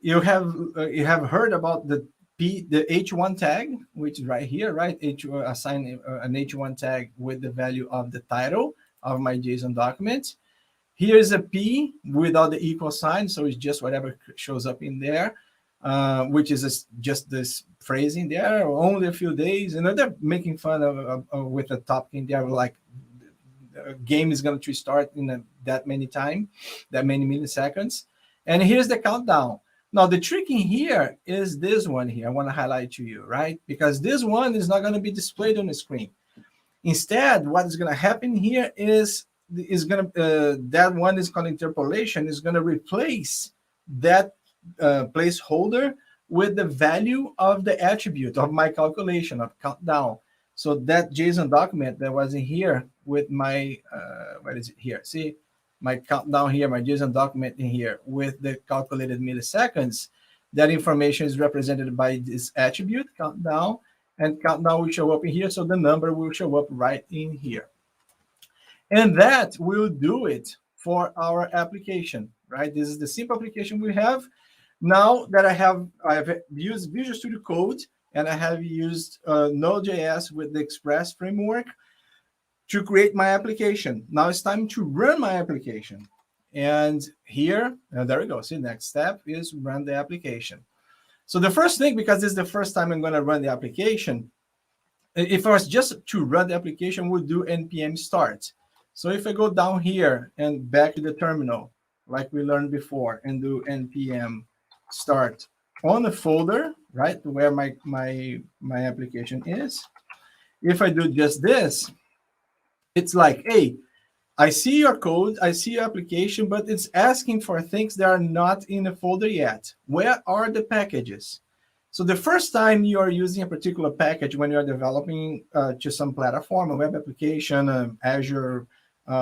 you have heard about the H1 tag, which is right here, right? Assign an H1 tag with the value of the title of my JSON document. Here's a P without the equal sign, so it's just whatever shows up in there, which is just this phrasing there, only a few days. And they're making fun of with the top in there, like the game is going to start in that many milliseconds. And here's the countdown. Now, the trick in here is this one here. I want to highlight to you, right? Because this one is not going to be displayed on the screen. Instead, what is going to happen here is that one is called interpolation, is going to replace that placeholder with the value of the attribute of my calculation of countdown. So that JSON document that was in here with my what is it here? See my countdown here, my JSON document in here with the calculated milliseconds. That information is represented by this attribute countdown, and countdown will show up in here. So the number will show up right in here. And that will do it for our application, right? This is the simple application we have. Now that I have used Visual Studio Code and I have used Node.js with the Express framework to create my application. Now it's time to run my application. And here, there we go. See, next step is run the application. So the first thing, because this is the first time I'm going to run the application, if I was just to run the application, we'll do npm start. So if I go down here and back to the terminal, like we learned before, and do npm start on the folder, right, where my application is. If I do just this, it's like, hey, I see your code, I see your application, but it's asking for things that are not in the folder yet. Where are the packages? So the first time you are using a particular package when you're developing to some platform, a web application, Azure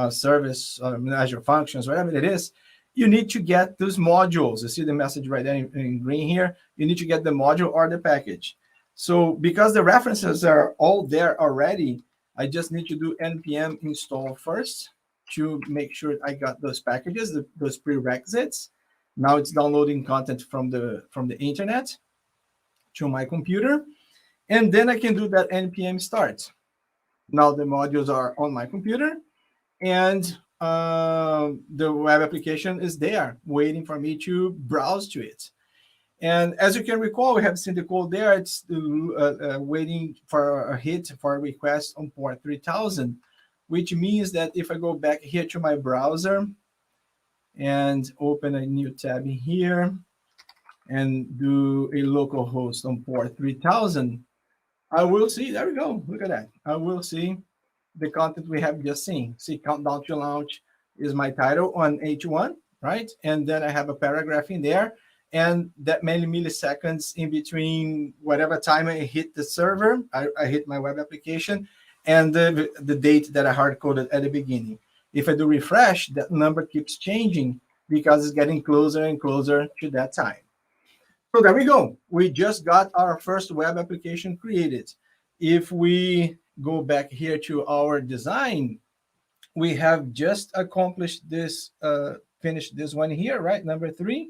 service, Azure functions, whatever it is, you need to get those modules. You see the message right there in green here. You need to get the module or the package. So because the references are all there already, I just need to do npm install first to make sure I got those packages, those prerequisites. Now it's downloading content from the internet to my computer. And then I can do that npm start. Now the modules are on my computer, and the web application is there waiting for me to browse to it. And as you can recall, we have seen the code there. It's waiting for a hit for a request on port 3000, which means that if I go back here to my browser and open a new tab in here and do a local host on port 3000, I will see, there we go, look at that. I will see the content we have just seen. See, countdown to launch is my title on H1, right? And then I have a paragraph in there, and that many milliseconds in between whatever time I hit the server, I hit my web application, and the date that I hard-coded at the beginning. If I do refresh, that number keeps changing because it's getting closer and closer to that time. So there we go. We just got our first web application created. If we go back here to our design, we have just accomplished this, finished this one here, right? Number 3,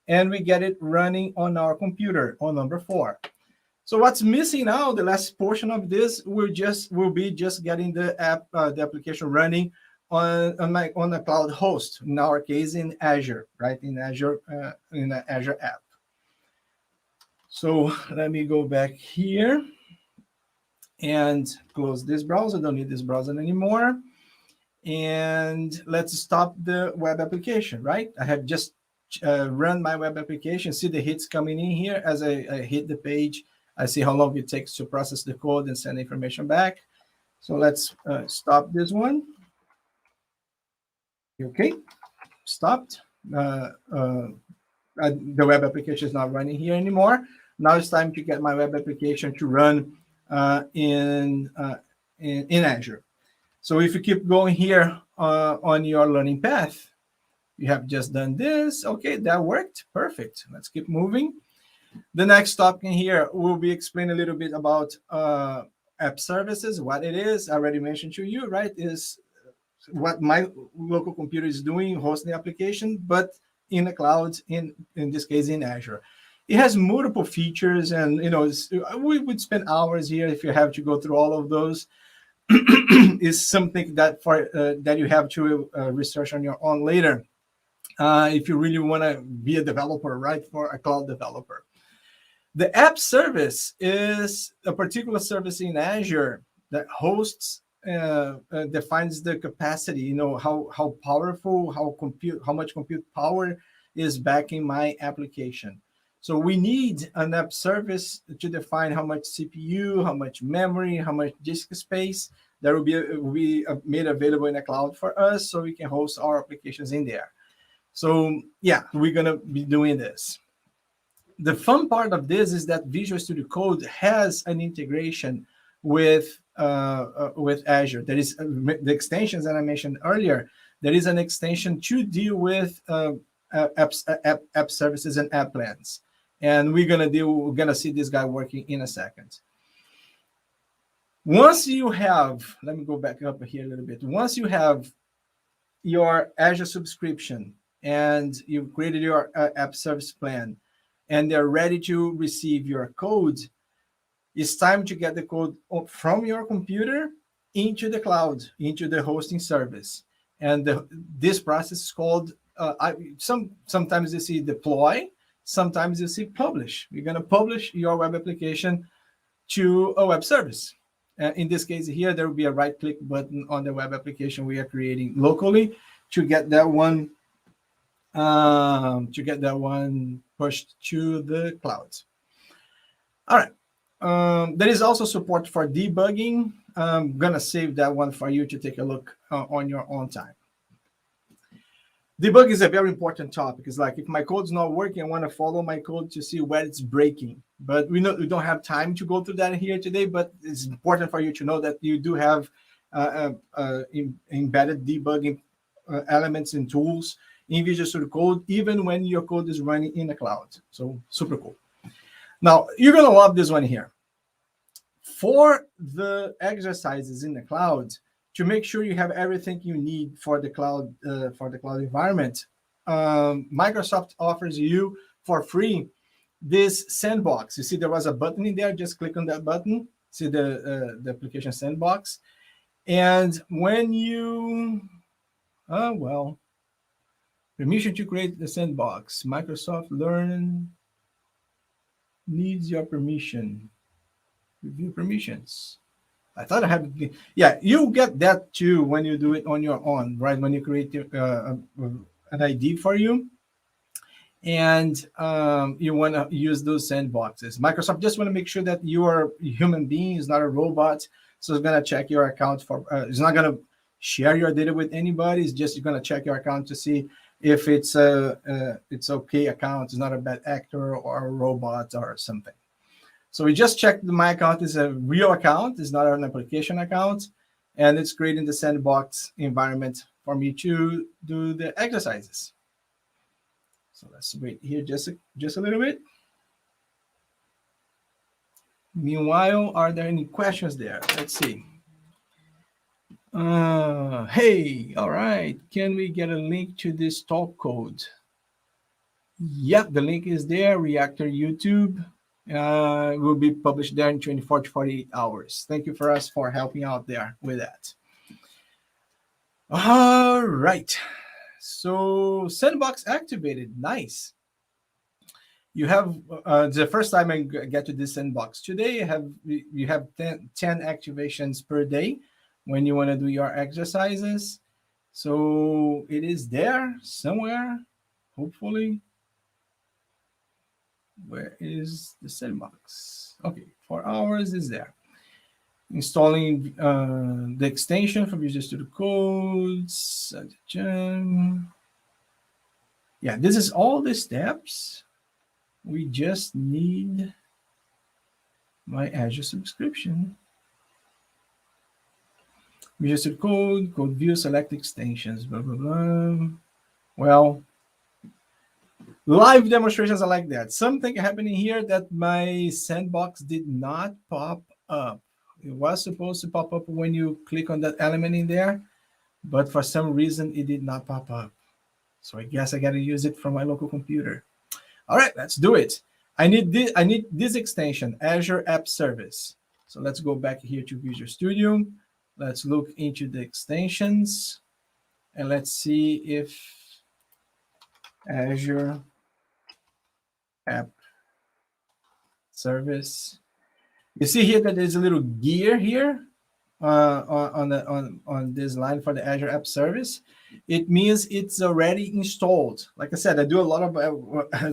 and we get it running on our computer on number 4. So what's missing now, the last portion of this, will be just getting the app, the application running on a cloud host. In our case, in Azure, right? In the Azure app. So let me go back here and close this browser. Don't need this browser anymore. And let's stop the web application, right? I have just run my web application. See the hits coming in here. As I hit the page, I see how long it takes to process the code and send information back. So let's stop this one. Okay, stopped. The web application is not running here anymore. Now it's time to get my web application to run in Azure. So if you keep going here on your learning path, you have just done this. Okay, that worked. Perfect. Let's keep moving. The next topic in here will be explain a little bit about app services, what it is. I already mentioned to you, right? Is what my local computer is doing, hosting the application, but in the cloud, in this case, in Azure. It has multiple features, and we would spend hours here if you have to go through all of those. Is something that that you have to research on your own later, if you really want to be a developer, right? For a cloud developer, the app service is a particular service in Azure that hosts, defines the capacity. How powerful, how much compute power is backing my application. So we need an app service to define how much CPU, how much memory, how much disk space that will be made available in the cloud for us, so we can host our applications in there. So yeah, we're gonna be doing this. The fun part of this is that Visual Studio Code has an integration with Azure. There is the extensions that I mentioned earlier. There is an extension to deal with app services and app plans. And we're gonna see this guy working in a second. Once you have, let me go back up here a little bit. Once you have your Azure subscription and you've created your app service plan, and they're ready to receive your code, it's time to get the code from your computer into the cloud, into the hosting service. And this process is called, sometimes you see deploy, sometimes you see publish. You're going to publish your web application to a web service. In this case here, there will be a right-click button on the web application we are creating locally to get that one pushed to the cloud. All right. There is also support for debugging. I'm gonna save that one for you to take a look on your own time. Debug is a very important topic. It's like if my code's not working, I want to follow my code to see where it's breaking. But we don't have time to go through that here today. But it's important for you to know that you do have embedded debugging elements and tools in Visual Studio Code, even when your code is running in the cloud. So super cool. Now, you're going to love this one here. For the exercises in the cloud, to make sure you have everything you need for the cloud environment, Microsoft offers you for free this sandbox. You see there was a button in there. Just click on that button. See the application sandbox. And when you, permission to create the sandbox. Microsoft Learn needs your permission. Review permissions. I thought I had, yeah, you get that too when you do it on your own, right? When you create an ID for you, and you want to use those sandboxes. Microsoft just want to make sure that you are a human being, is not a robot. So it's going to check your account for, it's not going to share your data with anybody. It's just going to check your account to see if it's okay account, it's not a bad actor or a robot or something. So we just checked my account is a real account, it's not an application account, and it's creating the sandbox environment for me to do the exercises. So let's wait here just a little bit. Meanwhile, are there any questions there? Let's see. Hey, all right. Can we get a link to this talk code? Yep, the link is there. Reactor YouTube will be published there in 24 to 48 hours. Thank you for us for helping out there with that. All right. So sandbox activated. Nice. You have the first time I get to this sandbox today. You have 10 activations per day when you want to do your exercises. So it is there somewhere, hopefully. Where is the sandbox? Okay, 4 hours is there. Installing the extension from Visual Studio Code. Yeah, this is all the steps. We just need my Azure subscription. Visual Studio Code, code view, select extensions, blah, blah, blah. Well, live demonstrations are like that. Something happening here that my sandbox did not pop up. It was supposed to pop up when you click on that element in there, but for some reason it did not pop up. So I guess I got to use it from my local computer. All right, let's do it. I need this extension, Azure App Service. So let's go back here to Visual Studio. Let's look into the extensions and let's see if Azure App Service. You see here that there's a little gear here on this line for the Azure App Service. It means it's already installed. Like I said, I do a lot of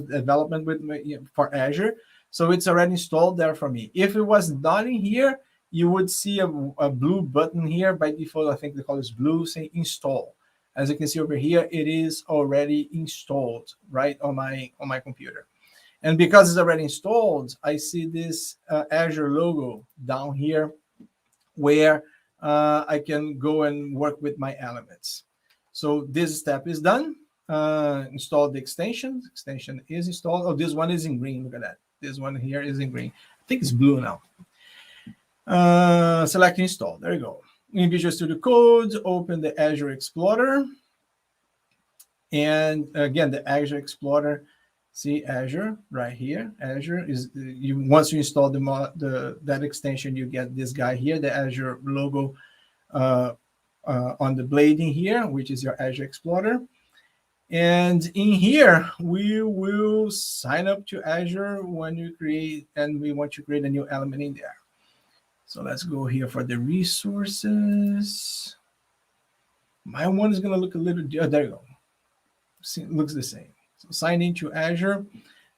development for Azure, so it's already installed there for me. If it was not in here, you would see a blue button here. By default, I think the color is blue, saying install. As you can see over here, it is already installed right on my computer. And because it's already installed, I see this Azure logo down here where I can go and work with my elements. So this step is done. Install the extension. Extension is installed. Oh, this one is in green. Look at that. This one here is in green. I think it's blue now. Select install. There you go. In Visual Studio Code, open the Azure Explorer. And again, the Azure Explorer. See Azure right here. Azure is once you install that extension, you get this guy here, the Azure logo on the blading here, which is your Azure Explorer. And in here, we will sign up to Azure when you create, and we want to create a new element in there. So let's go here for the resources. My one is going to look a little, there you go. See, it looks the same. So sign into Azure.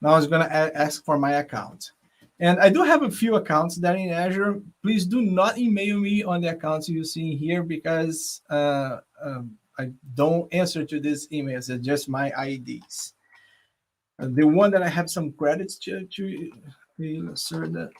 Now it's going to ask for my account. And I do have a few accounts that are in Azure. Please do not email me on the accounts you see here because I don't answer to these emails. It's just my IDs. The one that I have some credits to insert that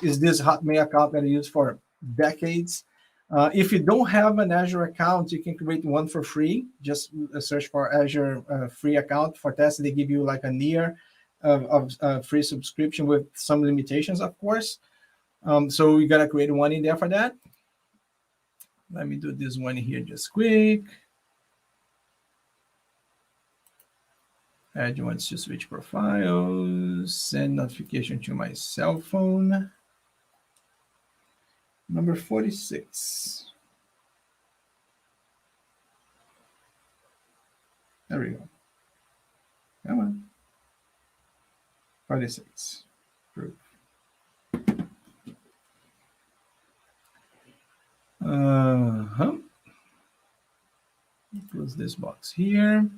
is this Hotmail account that I use for decades. If you don't have an Azure account, you can create one for free. Just search for Azure free account for tests. They give you like a year of free subscription with some limitations, of course. So we got to create one in there for that. Let me do this one here just quick. Edge wants to switch profiles, send notification to my cell phone. Number 46. There we go. Come on. 46. Proof. Close this box here.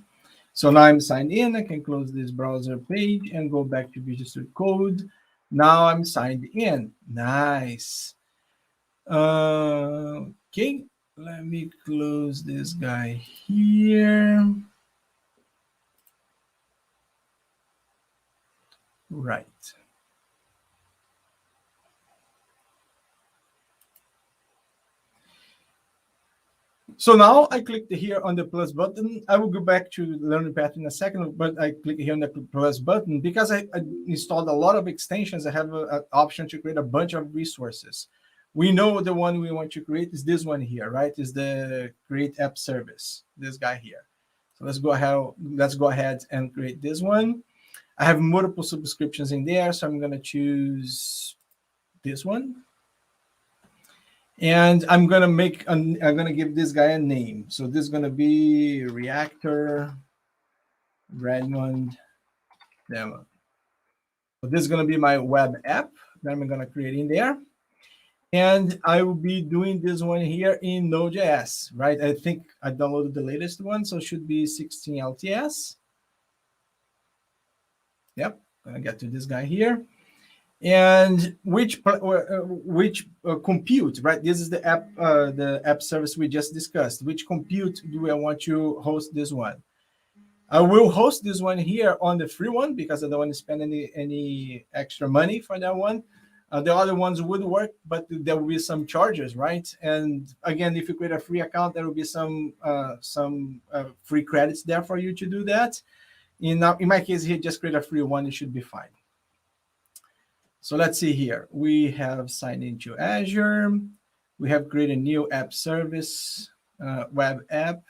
So now I'm signed in. I can close this browser page and go back to Visual Studio Code. Now I'm signed in. Nice. Okay, let me close this guy here. Right. So now I clicked here on the plus button. I will go back to the learning path in a second, but I click here on the plus button because I installed a lot of extensions. I have an option to create a bunch of resources. We know the one we want to create is this one here, right? Is the create app service, this guy here. So let's go ahead and create this one. I have multiple subscriptions in there, so I'm going to choose this one. And I'm going to give this guy a name. So this is going to be Reactor Redmond Demo. So this is going to be my web app that I'm going to create in there. And I will be doing this one here in Node.js, right? I think I downloaded the latest one, so it should be 16 LTS. Yep, I'm going to get to this guy here. And which compute, right? This is the app service we just discussed. Which compute do I want to host this one? I will host this one here on the free one because I don't want to spend any extra money for that one. The other ones would work, but there will be some charges, right? And again, if you create a free account, there will be some free credits there for you to do that. In my case here, just create a free one, it should be fine. So let's see here. We have signed into Azure. We have created a new app service, web app,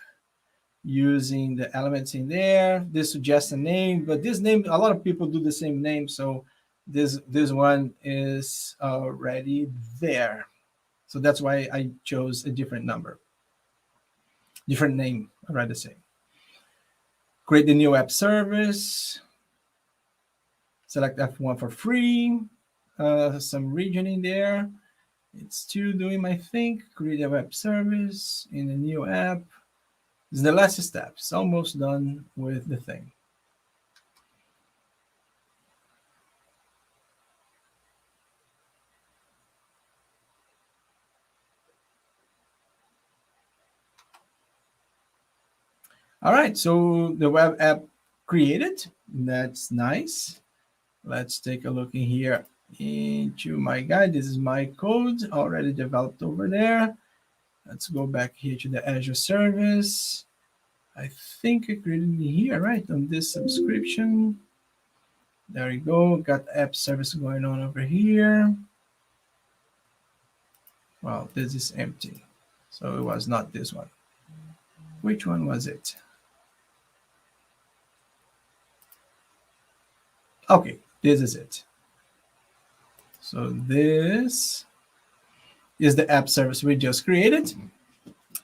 using the elements in there. This suggests a name, but this name, a lot of people do the same name. So this one is already there. So that's why I chose a different number, different name, I'd rather say. Create the new app service. Select F1 for free. Some region in there. It's still doing my thing. Create a web service in a new app. This is the last step. It's almost done with the thing. All right, so the web app created. That's nice. Let's take a look in here into my guide. This is my code already developed over there. Let's go back here to the Azure service. I think I created it here, right? On this subscription. There we go. Got app service going on over here. Well, this is empty. So it was not this one. Which one was it? Okay, this is it. So this is the app service we just created.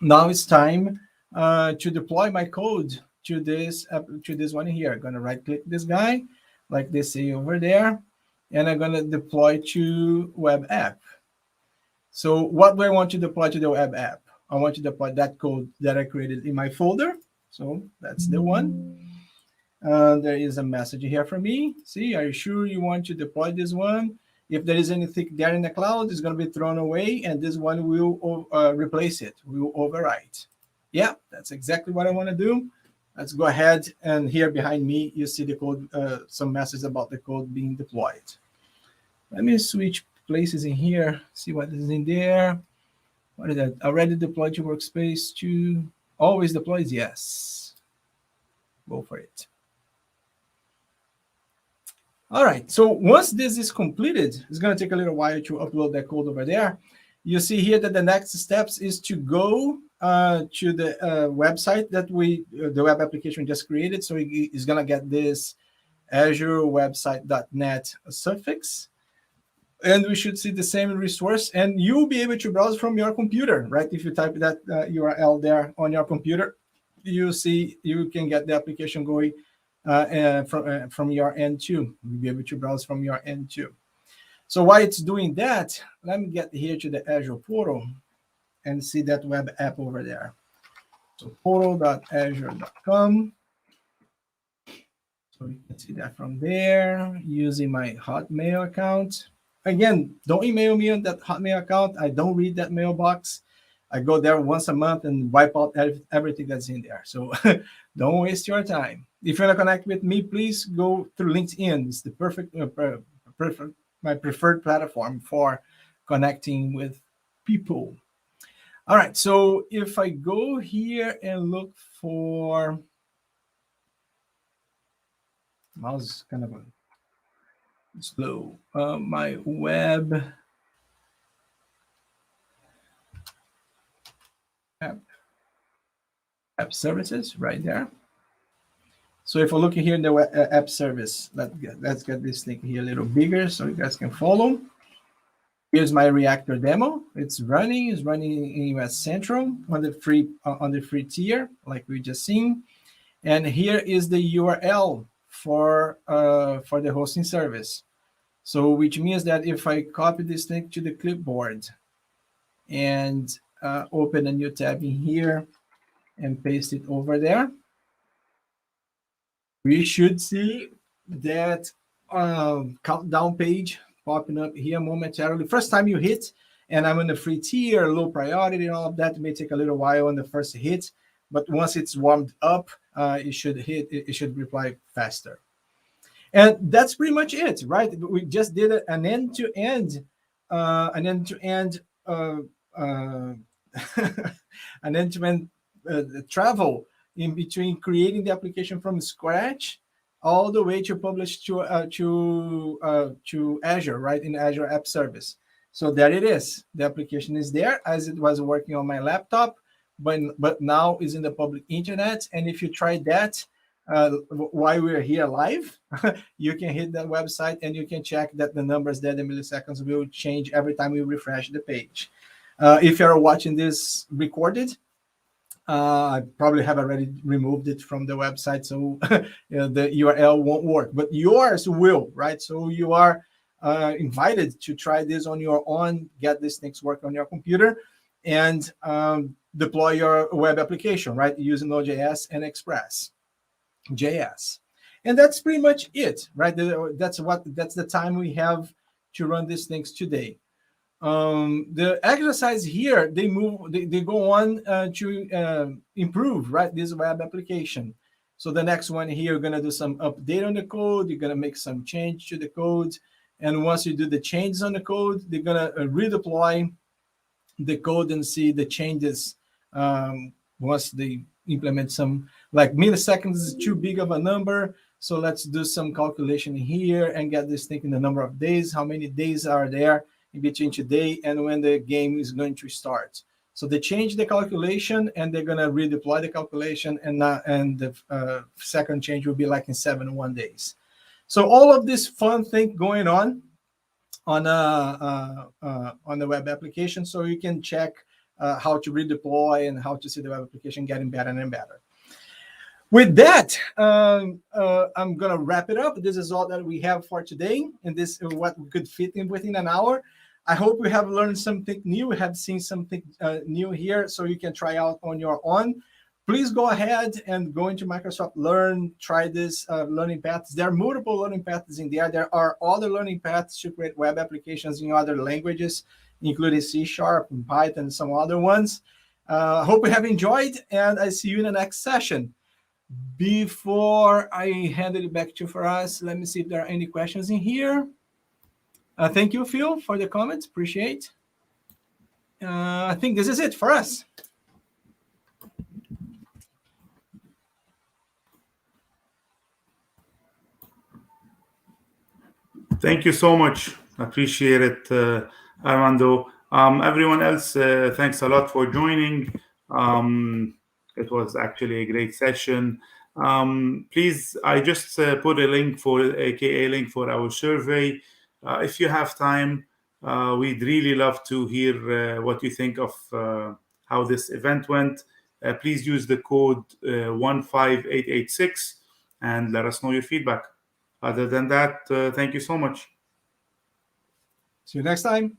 Now it's time to deploy my code to this one here. I'm going to right click this guy, like they say over there, and I'm going to deploy to web app. So what do I want to deploy to the web app? I want to deploy that code that I created in my folder. So that's the one. There is a message here for me. See, are you sure you want to deploy this one? If there is anything there in the cloud, it's going to be thrown away, and this one will replace it. We will overwrite. Yeah, that's exactly what I want to do. Let's go ahead, and here behind me, you see the code, some message about the code being deployed. Let me switch places in here, see what is in there. What is that? Already deployed to workspace to always deploys? Yes. Go for it. All right, so once this is completed, it's going to take a little while to upload that code over there. you see here that the next steps is to go to the website that the web application just created. So it's going to get this Azure website.net suffix. And we should see the same resource, and you'll be able to browse from your computer, right? If you type that URL there on your computer, you can get the application going from your end too. You'll be able to browse from your end too. So while it's doing that, let me get here to the Azure Portal and see that web app over there. So portal.azure.com. So you can see that from there using my Hotmail account. Again, don't email me on that Hotmail account. I don't read that mailbox. I go there once a month and wipe out everything that's in there. So don't waste your time. If you want to connect with me, please go through LinkedIn. It's the perfect my preferred platform for connecting with people. All right, so if I go here and look for, mouse is kind of slow, my web app services right there. So if we're looking here in the app service, let's get this thing here a little bigger so you guys can follow. Here's my Reactor demo. It's running in US Central on the free tier, like we just seen. And here is the URL for the hosting service. So which means that if I copy this thing to the clipboard and open a new tab in here and paste it over there, we should see that countdown page popping up here momentarily. First time you hit, and I'm in the free tier, low priority, and all of that, it may take a little while on the first hit, but once it's warmed up, it should reply faster. And that's pretty much it, right? We just did an end-to-end, travel in between creating the application from scratch all the way to publish to Azure, right, in Azure App Service. So there it is. The application is there as it was working on my laptop, but now is in the public internet. And if you try that while we're here live, you can hit that website and you can check that the numbers there, the milliseconds, will change every time we refresh the page. If you're watching this recorded, I probably have already removed it from the website, so the URL won't work, but yours will, right? So you are invited to try this on your own, get these things work on your computer, and deploy your web application, right, using Node.js and Express JS. And that's pretty much it, right? That's the time we have to run these things today. The exercise here, they go on to improve, right, this web application. So the next one here, you're going to do some update on the code. You're going to make some change to the code. And once you do the changes on the code, they're going to redeploy the code and see the changes once they implement some, like milliseconds is too big of a number. So let's do some calculation here and get this thing in the number of days. How many days are there in between today and when the game is going to start? So they change the calculation and they're going to redeploy the calculation, and the second change will be like in 7 days. So all of this fun thing going on the web application, so you can check how to redeploy and how to see the web application getting better and better. With that, I'm going to wrap it up. This is all that we have for today, and this is what we could fit in within an hour. I hope you have learned something new. We have seen something new here, so you can try out on your own. Please go ahead and go into Microsoft Learn, try this learning paths. There are multiple learning paths in there. There are other learning paths to create web applications in other languages, including C# and Python and some other ones. Hope you have enjoyed, and I see you in the next session. Before I hand it back to Faraz, let me see if there are any questions in here. Thank you, Phil, for the comments. Appreciate. I think this is it for us. Thank you so much. Appreciate it, Armando. Everyone else, thanks a lot for joining. It was actually a great session. Please, I just put a link for our survey. If you have time, we'd really love to hear what you think of how this event went. Please use the code 15886 and let us know your feedback. Other than that, thank you so much. See you next time.